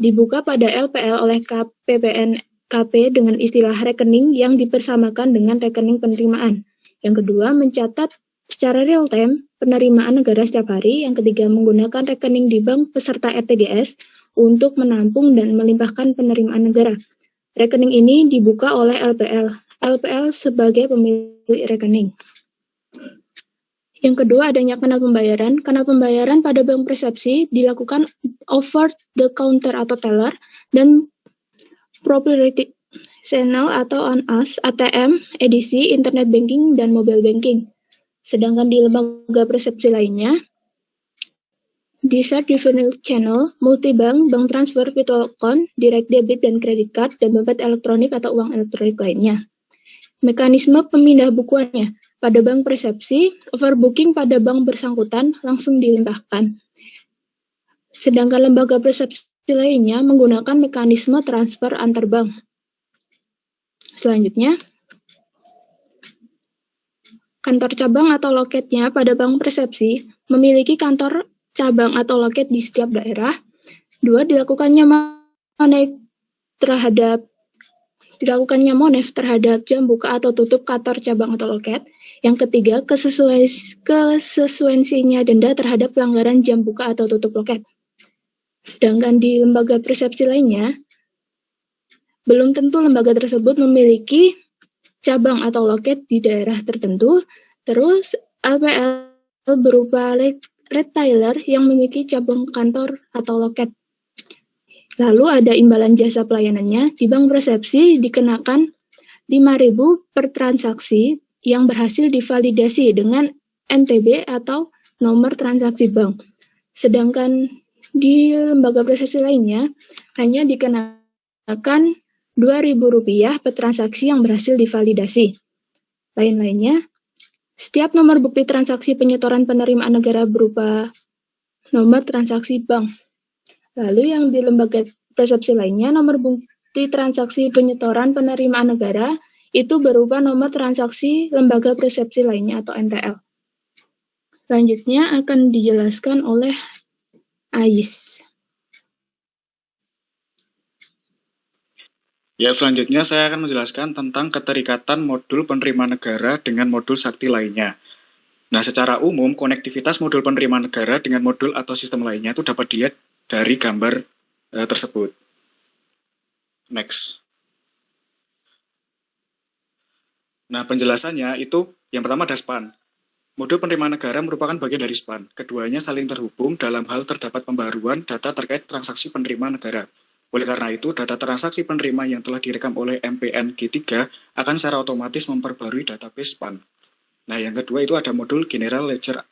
dibuka pada LPL oleh KPPN KP dengan istilah rekening yang dipersamakan dengan rekening penerimaan. Yang kedua, mencatat secara real time penerimaan negara setiap hari. Yang ketiga, menggunakan rekening di bank peserta RTGS untuk menampung dan melimpahkan penerimaan negara. Rekening ini dibuka oleh LPL sebagai pemilik rekening. Yang kedua, adanya kanal pembayaran. Kanal pembayaran pada bank persepsi dilakukan over the counter atau teller dan proprietary channel atau on-us, ATM, edisi, internet banking, dan mobile banking. Sedangkan di lembaga persepsi lainnya, di Juvenile Channel, multibank, bank transfer, virtual account, direct debit dan credit card, dan dompet elektronik atau uang elektronik lainnya. Mekanisme pemindah bukuannya. Pada bank persepsi, overbooking pada bank bersangkutan langsung dilimpahkan. Sedangkan lembaga persepsi lainnya menggunakan mekanisme transfer antar bank. Selanjutnya, kantor cabang atau loketnya pada bank persepsi memiliki kantor cabang atau loket di setiap daerah. 2. Dilakukannya monef terhadap jam buka atau tutup kantor cabang atau loket. Yang ketiga, kesesuaiannya denda terhadap pelanggaran jam buka atau tutup loket. Sedangkan di lembaga persepsi lainnya, belum tentu lembaga tersebut memiliki cabang atau loket di daerah tertentu. Terus LPL berupa retailer yang memiliki cabang kantor atau loket. Lalu ada imbalan jasa pelayanannya. Di bank persepsi dikenakan 5.000 per transaksi yang berhasil divalidasi dengan NTB atau nomor transaksi bank. Sedangkan di lembaga persepsi lainnya hanya dikenakan Rp2.000 per transaksi yang berhasil divalidasi. Lain-lainnya, setiap nomor bukti transaksi penyetoran penerimaan negara berupa nomor transaksi bank. Lalu yang di lembaga persepsi lainnya, nomor bukti transaksi penyetoran penerimaan negara itu berupa nomor transaksi lembaga persepsi lainnya atau NTL. Selanjutnya akan dijelaskan oleh Ais. Ya, selanjutnya saya akan menjelaskan tentang keterikatan modul penerima negara dengan modul sakti lainnya. Nah, secara umum, konektivitas modul penerima negara dengan modul atau sistem lainnya itu dapat dilihat dari gambar tersebut. Next. Nah, penjelasannya itu, yang pertama ada SPAN. Modul penerimaan negara merupakan bagian dari SPAN. Keduanya saling terhubung dalam hal terdapat pembaruan data terkait transaksi penerimaan negara. Oleh karena itu, data transaksi penerima yang telah direkam oleh MPN G3 akan secara otomatis memperbarui database SPAN. Nah, yang kedua itu ada modul General Ledger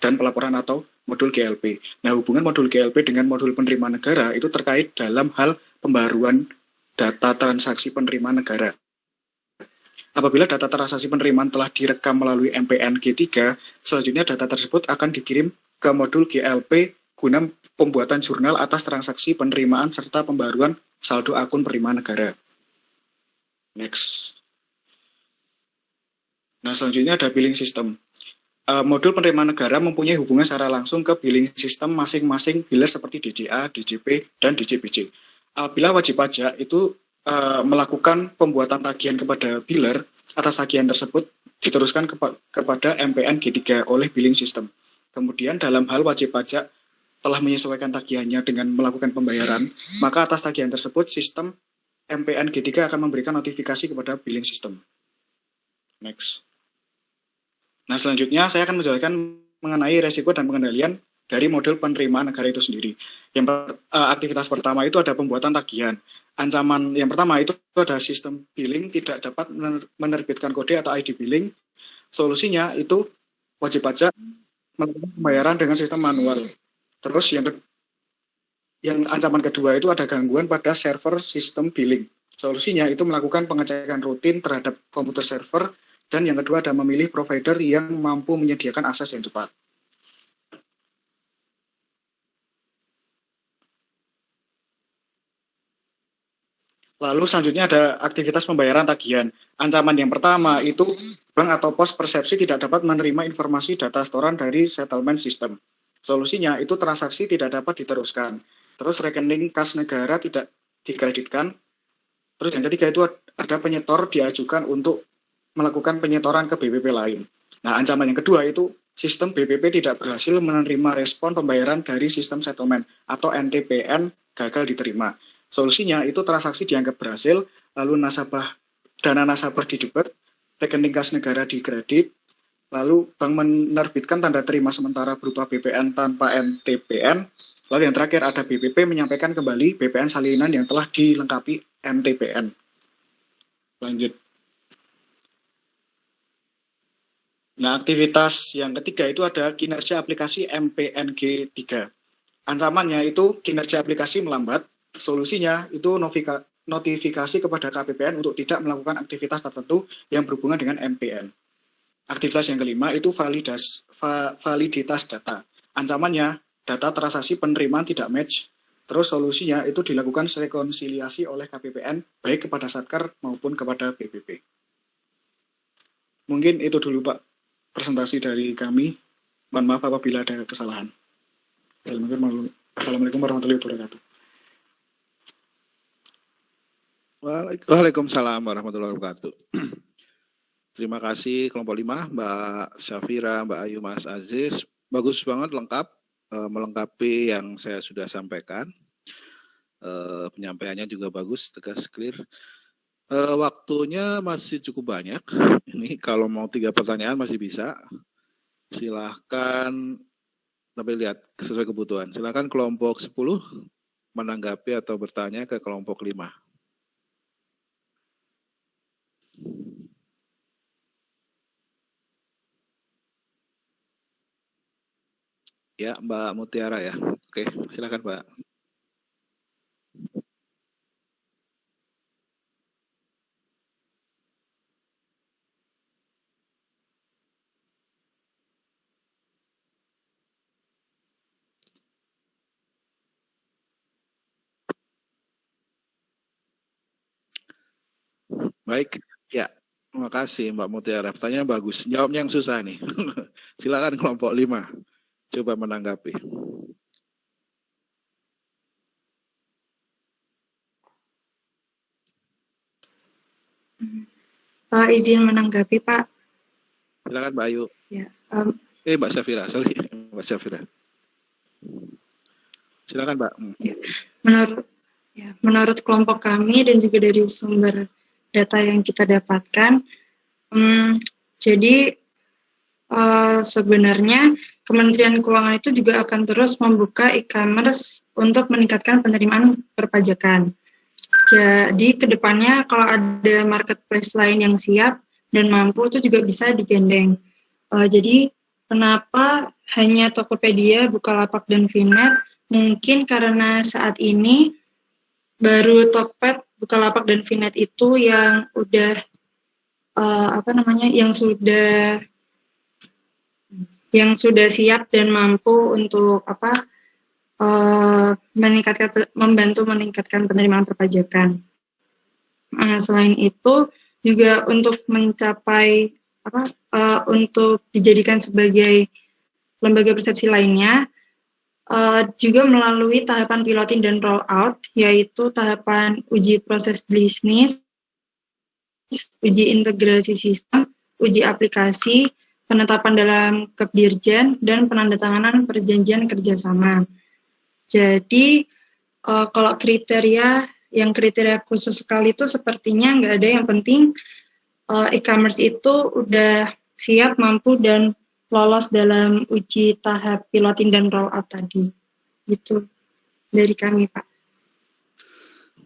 dan pelaporan atau modul GLP. Nah, hubungan modul GLP dengan modul penerimaan negara itu terkait dalam hal pembaruan data transaksi penerimaan negara. Apabila data transaksi penerimaan telah direkam melalui MPN G3, selanjutnya data tersebut akan dikirim ke modul GLP guna pembuatan jurnal atas transaksi penerimaan serta pembaruan saldo akun penerimaan negara. Next. Nah, selanjutnya ada billing system. Modul penerimaan negara mempunyai hubungan secara langsung ke billing system masing-masing biller seperti DJA, DJP, dan DJBC. Apabila wajib pajak itu melakukan pembuatan tagihan kepada biller, atas tagihan tersebut diteruskan kepada MPN G3 oleh billing system. Kemudian dalam hal wajib pajak telah menyesuaikan tagihannya dengan melakukan pembayaran, maka atas tagihan tersebut sistem MPN G3 akan memberikan notifikasi kepada billing system. Next. Nah, selanjutnya saya akan menjelaskan mengenai resiko dan pengendalian dari modul penerimaan negara itu sendiri. Aktivitas pertama itu ada pembuatan tagihan. Ancaman yang pertama itu ada sistem billing tidak dapat menerbitkan kode atau ID billing. Solusinya itu wajib pajak melakukan pembayaran dengan sistem manual. Terus yang ancaman kedua itu ada gangguan pada server sistem billing. Solusinya itu melakukan pengecekan rutin terhadap komputer server. Dan yang kedua ada memilih provider yang mampu menyediakan akses yang cepat. Lalu selanjutnya ada aktivitas pembayaran tagihan. Ancaman yang pertama itu bank atau pos persepsi tidak dapat menerima informasi data setoran dari settlement system. Solusinya itu transaksi tidak dapat diteruskan. Terus rekening kas negara tidak dikreditkan. Terus yang ketiga itu ada penyetor diajukan untuk melakukan penyetoran ke BPP lain. Nah, ancaman yang kedua itu sistem BPP tidak berhasil menerima respon pembayaran dari sistem settlement atau NTPN gagal diterima. Solusinya itu transaksi dianggap berhasil, lalu dana nasabah didebet, rekening kas negara dikredit, lalu bank menerbitkan tanda terima sementara berupa BPN tanpa NTPN, lalu yang terakhir ada BPP menyampaikan kembali BPN salinan yang telah dilengkapi NTPN. Lanjut. Nah, aktivitas yang ketiga itu ada kinerja aplikasi MPNG 3. Ancamannya itu kinerja aplikasi melambat. Solusinya itu notifikasi kepada KPPN untuk tidak melakukan aktivitas tertentu yang berhubungan dengan MPN. Aktivitas yang kelima itu validitas data. Ancamannya data transaksi penerimaan tidak match. Terus solusinya itu dilakukan rekonsiliasi oleh KPPN baik kepada Satker maupun kepada BPP. Mungkin itu dulu Pak presentasi dari kami. Mohon maaf apabila ada kesalahan. Assalamualaikum warahmatullahi wabarakatuh. Waalaikumsalam warahmatullahi wabarakatuh. Terima kasih kelompok 5, Mbak Syafira, Mbak Ayu, Mas Aziz. Bagus banget, lengkap, melengkapi yang saya sudah sampaikan. Penyampaiannya juga bagus, tegas, clear. Waktunya masih cukup banyak. Ini kalau mau 3 pertanyaan masih bisa. Silahkan, tapi lihat sesuai kebutuhan. Silahkan kelompok 10 menanggapi atau bertanya ke kelompok 5. Ya, Mbak Mutiara ya. Oke, silakan Mbak. Baik, ya. Terima kasih Mbak Mutiara. Pertanyaan bagus. Jawabnya yang susah nih. Silakan kelompok 5. Coba menanggapi. Izin menanggapi, Pak. Silakan Mbak Ayu. Ya, Mbak Syafira, sorry. Mbak Syafira. Silakan Mbak. Menurut kelompok kami dan juga dari sumber data yang kita dapatkan, jadi sebenarnya Kementerian Keuangan itu juga akan terus membuka e-commerce untuk meningkatkan penerimaan perpajakan. Jadi kedepannya kalau ada marketplace lain yang siap dan mampu itu juga bisa digandeng. Jadi kenapa hanya Tokopedia, Bukalapak, dan Vnet? Mungkin karena saat ini baru Tokped, Bukalapak, dan Vnet itu yang udah yang sudah siap dan mampu untuk membantu meningkatkan penerimaan perpajakan. Selain itu juga untuk mencapai untuk dijadikan sebagai lembaga persepsi lainnya, juga melalui tahapan piloting dan roll out, yaitu tahapan uji proses bisnis, uji integrasi sistem, uji aplikasi, penetapan dalam Kepdirjen, dan penandatanganan perjanjian kerjasama. Jadi kalau kriteria khusus sekali itu sepertinya nggak ada. Yang penting e-commerce itu udah siap, mampu, dan lolos dalam uji tahap piloting dan roll out tadi. Gitu dari kami, Pak.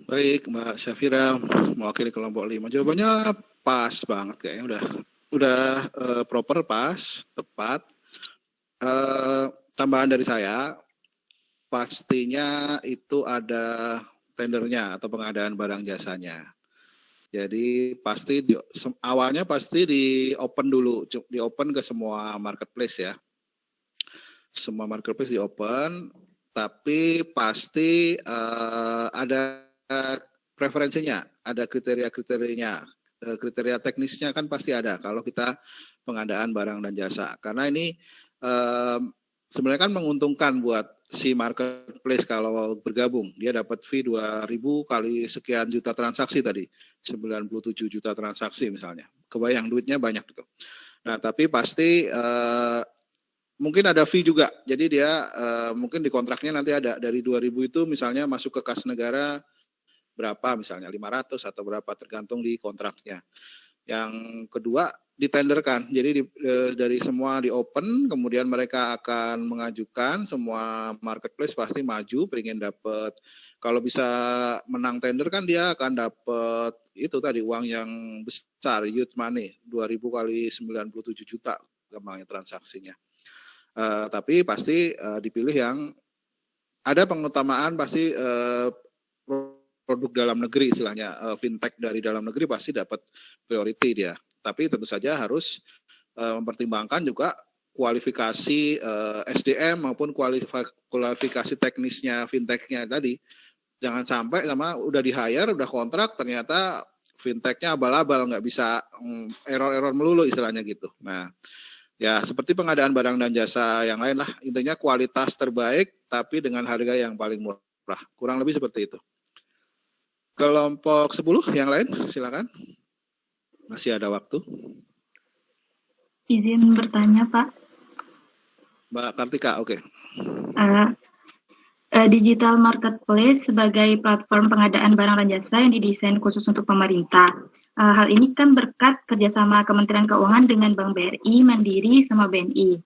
Baik, Mbak Syafira mewakili kelompok 5. Jawabannya pas banget kayaknya, udah proper, pas, tepat. Tambahan dari saya, pastinya itu ada tendernya atau pengadaan barang jasanya. Jadi pasti awalnya pasti di open dulu, di open ke semua marketplace ya. Semua marketplace di open, tapi pasti ada preferensinya, ada kriteria-kriterianya, kriteria teknisnya kan pasti ada kalau kita pengadaan barang dan jasa. Karena ini sebenarnya kan menguntungkan buat si marketplace kalau bergabung. Dia dapat fee 2.000 kali sekian juta transaksi tadi. 97 juta transaksi misalnya. Kebayang duitnya banyak gitu. Nah, tapi pasti mungkin ada fee juga. Jadi dia mungkin di kontraknya nanti ada dari 2.000 itu misalnya masuk ke kas negara berapa misalnya 500 atau berapa tergantung di kontraknya. Yang kedua ditenderkan, jadi dari semua di open, kemudian mereka akan mengajukan, semua marketplace pasti maju, pengen dapat, kalau bisa menang tender kan dia akan dapat itu tadi uang yang besar, youth money, 2.000 kali 97 juta gampangnya transaksinya. Tapi pasti dipilih yang ada pengutamaan pasti produk dalam negeri istilahnya, fintech dari dalam negeri pasti dapat priority dia. Tapi tentu saja harus mempertimbangkan juga kualifikasi SDM maupun kualifikasi teknisnya fintechnya tadi. Jangan sampai udah di-hire, udah kontrak, ternyata fintechnya abal-abal, nggak bisa error-error melulu istilahnya gitu. Nah, ya seperti pengadaan barang dan jasa yang lain lah. Intinya kualitas terbaik tapi dengan harga yang paling murah. Kurang lebih seperti itu. Kelompok 10 yang lain silakan. Masih ada waktu. Izin bertanya, Pak. Mbak Kartika, oke. Digital marketplace sebagai platform pengadaan barang dan jasa yang didesain khusus untuk pemerintah. Hal ini kan berkat kerjasama Kementerian Keuangan dengan Bank BRI, Mandiri, sama BNI.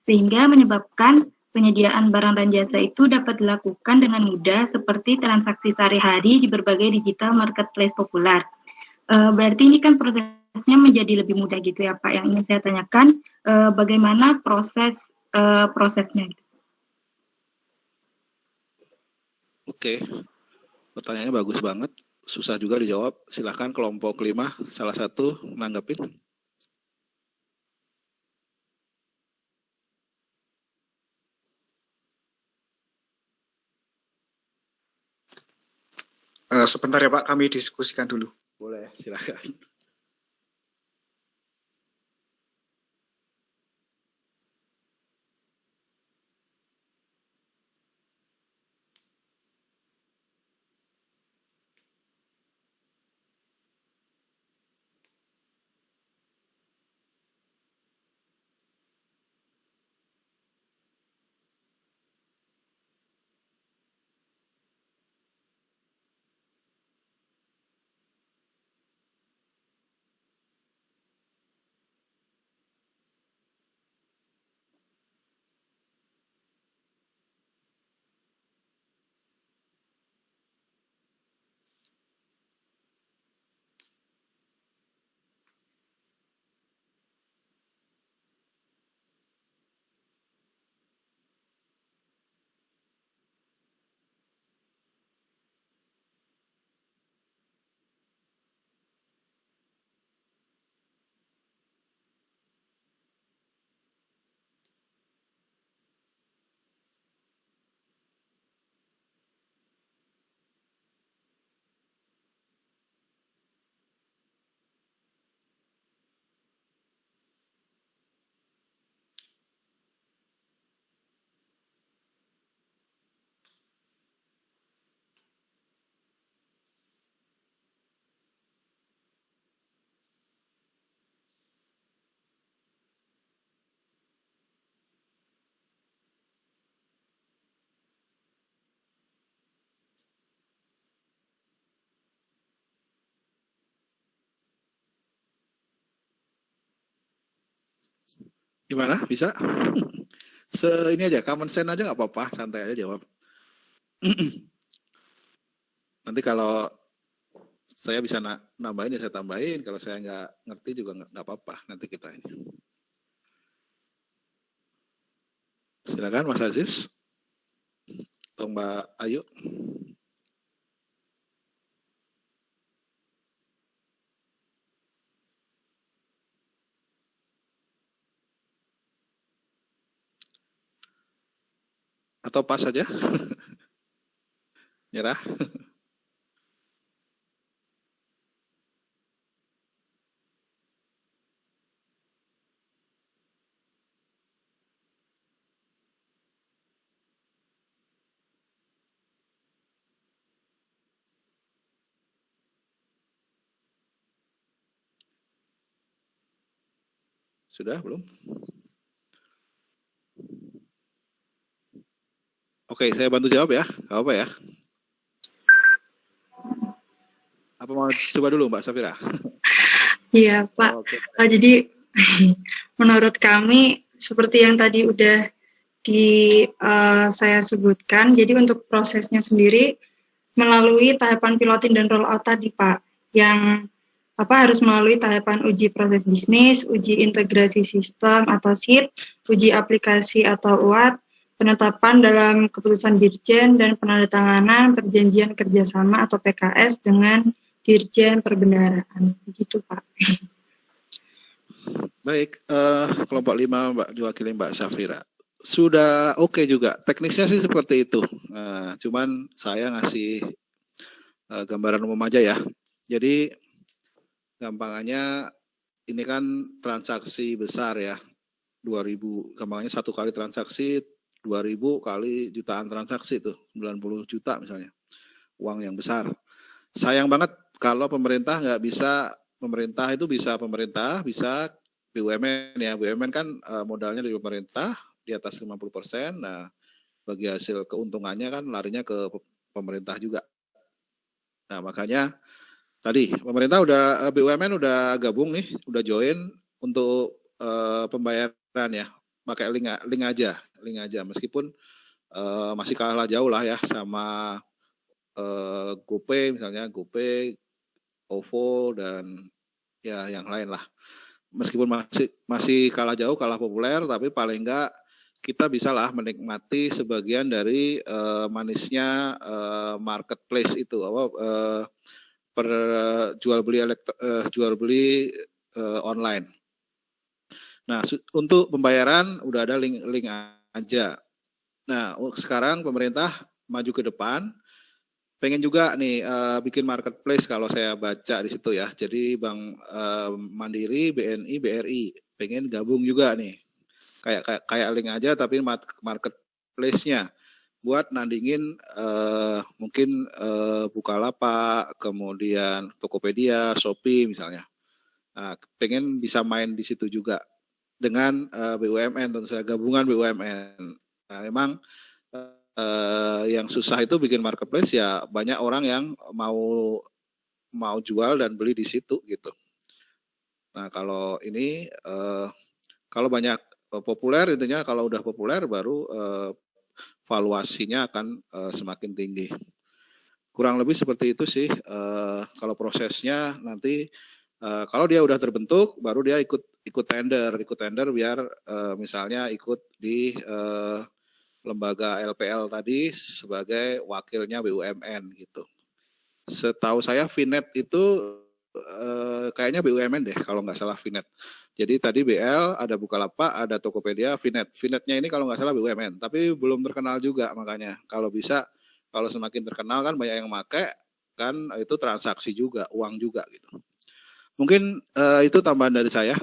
Sehingga menyebabkan penyediaan barang dan jasa itu dapat dilakukan dengan mudah seperti transaksi sehari-hari di berbagai digital marketplace populer. Berarti ini kan prosesnya menjadi lebih mudah gitu ya Pak. Yang ingin saya tanyakan, bagaimana prosesnya? Oke, pertanyaannya bagus banget. Susah juga dijawab. Silakan kelompok 5, salah satu menanggapin. Sebentar ya Pak, kami diskusikan dulu. Boleh, silakan. Gimana? Bisa? Ini aja, common sense aja nggak apa-apa, santai aja jawab. Nanti kalau saya bisa nambahin ya saya tambahin, kalau saya nggak ngerti juga nggak apa-apa, nanti kita ini. Silakan Mas Aziz atau Mbak Ayu. Atau pas saja? Nyerah? Sudah belum? Oke, saya bantu jawab ya. Gak apa ya. Apa mau coba dulu Mbak Safira? Iya Pak. Oke. Jadi menurut kami seperti yang tadi udah saya sebutkan, jadi untuk prosesnya sendiri melalui tahapan piloting dan rollout tadi Pak, yang harus melalui tahapan uji proses bisnis, uji integrasi sistem atau SIT, uji aplikasi atau UAT, penetapan dalam keputusan Dirjen, dan penandatanganan perjanjian kerjasama atau PKS dengan Dirjen Perbendaharaan. Begitu Pak. Baik, kelompok 5 Mbak diwakili Mbak Safira. Sudah oke juga, teknisnya sih seperti itu. Cuman saya ngasih gambaran umum aja ya. Jadi gampangannya ini kan transaksi besar ya, 2000, gampangannya satu kali transaksi 2000 kali jutaan transaksi tuh, 90 juta misalnya, uang yang besar. Sayang banget kalau pemerintah nggak bisa, pemerintah bisa BUMN ya, BUMN kan modalnya dari pemerintah di atas 50%, nah bagi hasil keuntungannya kan larinya ke pemerintah juga. Nah makanya tadi pemerintah BUMN udah gabung nih, udah join untuk pembayaran ya, pakai link aja meskipun masih kalah jauh lah ya sama GoPay misalnya, GoPay, OVO dan ya yang lain lah. Meskipun masih kalah jauh, kalah populer, tapi paling enggak kita bisa lah menikmati sebagian dari manisnya marketplace itu, per jual beli online. Nah, untuk pembayaran udah ada link aja. Nah, sekarang pemerintah maju ke depan, pengen juga nih bikin marketplace kalau saya baca di situ ya. Jadi Bank Mandiri, BNI, BRI pengen gabung juga nih. Kayak link aja tapi marketplace-nya buat nandingin mungkin Bukalapak, kemudian Tokopedia, Shopee misalnya. Nah, pengen bisa main di situ juga dengan BUMN, tentu saja gabungan BUMN. Nah, memang yang susah itu bikin marketplace ya, banyak orang yang mau jual dan beli di situ gitu. Nah, kalau ini kalau banyak populer, intinya kalau udah populer baru valuasinya akan semakin tinggi. Kurang lebih seperti itu sih. Kalau prosesnya nanti kalau dia udah terbentuk, baru dia ikut tender biar misalnya ikut di lembaga LPL tadi sebagai wakilnya BUMN gitu. Setahu saya Finet itu kayaknya BUMN deh kalau nggak salah Finet. Jadi tadi BL, ada Bukalapak, ada Tokopedia, Finet. Finetnya ini kalau nggak salah BUMN, tapi belum terkenal juga makanya. Kalau bisa, kalau semakin terkenal kan banyak yang pakai, kan itu transaksi juga, uang juga gitu. Mungkin itu tambahan dari saya.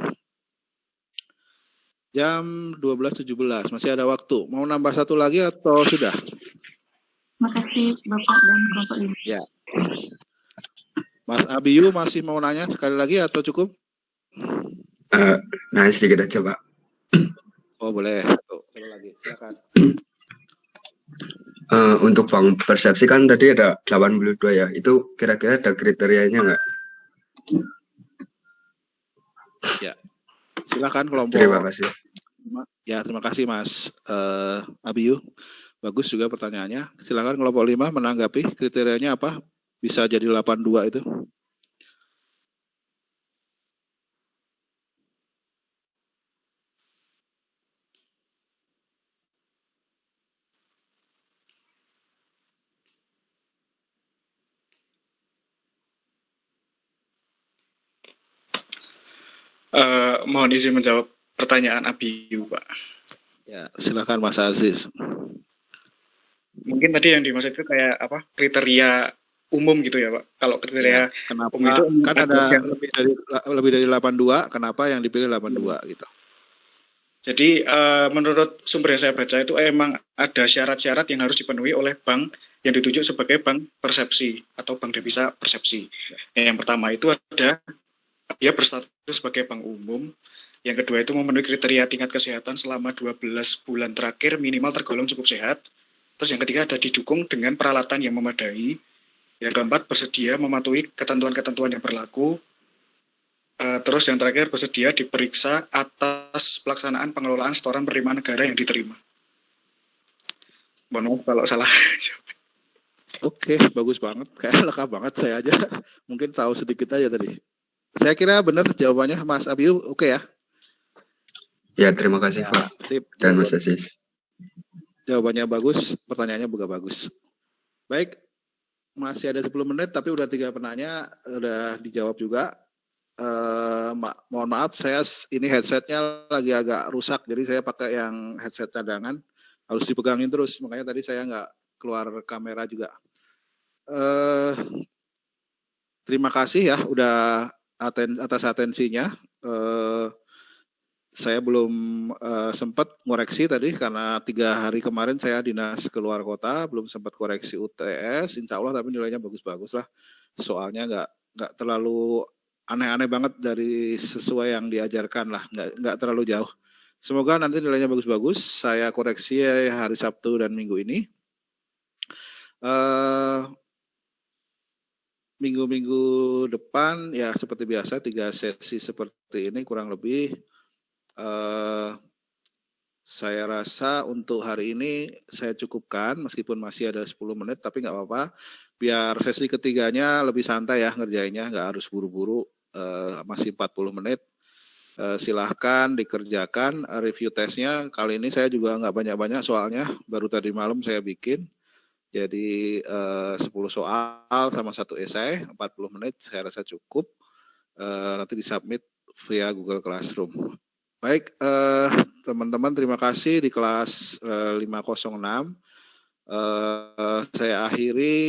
Jam 12.17, masih ada waktu. Mau nambah satu lagi atau sudah? Makasih Bapak dan Bapak Ibu. Ya. Mas Abiyu masih mau nanya sekali lagi atau cukup? Nah, sedikit aja Pak. Oh boleh, satu lagi, silakan. Untuk bank persepsi kan tadi ada 82 ya, itu kira-kira ada kriterianya nggak? Ya, silakan kelompok. Terima kasih. Ya, terima kasih Mas Abiyu. Bagus juga pertanyaannya. Silakan kelompok 5 menanggapi kriterianya apa? Bisa jadi 82 itu. Mohon izin menjawab pertanyaan Abiyu, Pak. Ya, silakan Mas Aziz. Mungkin tadi yang dimaksud itu kayak apa? Kriteria umum gitu ya, Pak. Kalau kriteria kenapa umum itu kan ada lebih dari 82, kenapa yang dipilih 82 gitu. Jadi menurut sumber yang saya baca itu emang ada syarat-syarat yang harus dipenuhi oleh bank yang ditunjuk sebagai bank persepsi atau bank devisa persepsi. Yang pertama itu ada dia berstatus sebagai bank umum. Yang kedua itu memenuhi kriteria tingkat kesehatan selama 12 bulan terakhir minimal tergolong cukup sehat. Terus yang ketiga ada didukung dengan peralatan yang memadai. Yang keempat bersedia mematuhi ketentuan-ketentuan yang berlaku. Terus yang terakhir bersedia diperiksa atas pelaksanaan pengelolaan setoran penerimaan negara yang diterima. Mohon maaf kalau salah. Oke, bagus banget. Kayak lengkap banget saya aja. Mungkin tahu sedikit aja tadi. Saya kira benar jawabannya Mas Abiyu, oke ya? Ya, terima kasih Pak. Sip. Dan Mas Aziz. Jawabannya bagus, pertanyaannya juga bagus. Baik, masih ada 10 menit, tapi udah 3 penanya, udah dijawab juga. Mohon maaf, saya ini headsetnya lagi agak rusak, jadi saya pakai yang headset cadangan, harus dipegangin terus, makanya tadi saya nggak keluar kamera juga. Terima kasih ya, udah atas atensinya. Saya belum sempat ngoreksi tadi karena 3 hari kemarin saya dinas keluar kota, belum sempat koreksi UTS, insya Allah tapi nilainya bagus-bagus lah. Soalnya nggak terlalu aneh-aneh banget dari sesuai yang diajarkan lah, nggak terlalu jauh. Semoga nanti nilainya bagus-bagus. Saya koreksi hari Sabtu dan Minggu ini. Minggu-minggu depan ya seperti biasa 3 sesi seperti ini kurang lebih. Saya rasa untuk hari ini saya cukupkan meskipun masih ada 10 menit tapi nggak apa-apa. Biar sesi ketiganya lebih santai ya ngerjainnya, nggak harus buru-buru, masih 40 menit. Silahkan dikerjakan review tesnya. Kali ini saya juga nggak banyak-banyak soalnya baru tadi malam saya bikin. Jadi 10 soal sama 1 esai, 40 menit saya rasa cukup. Nanti disubmit via Google Classroom. Baik, teman-teman terima kasih di kelas 506. Saya akhiri.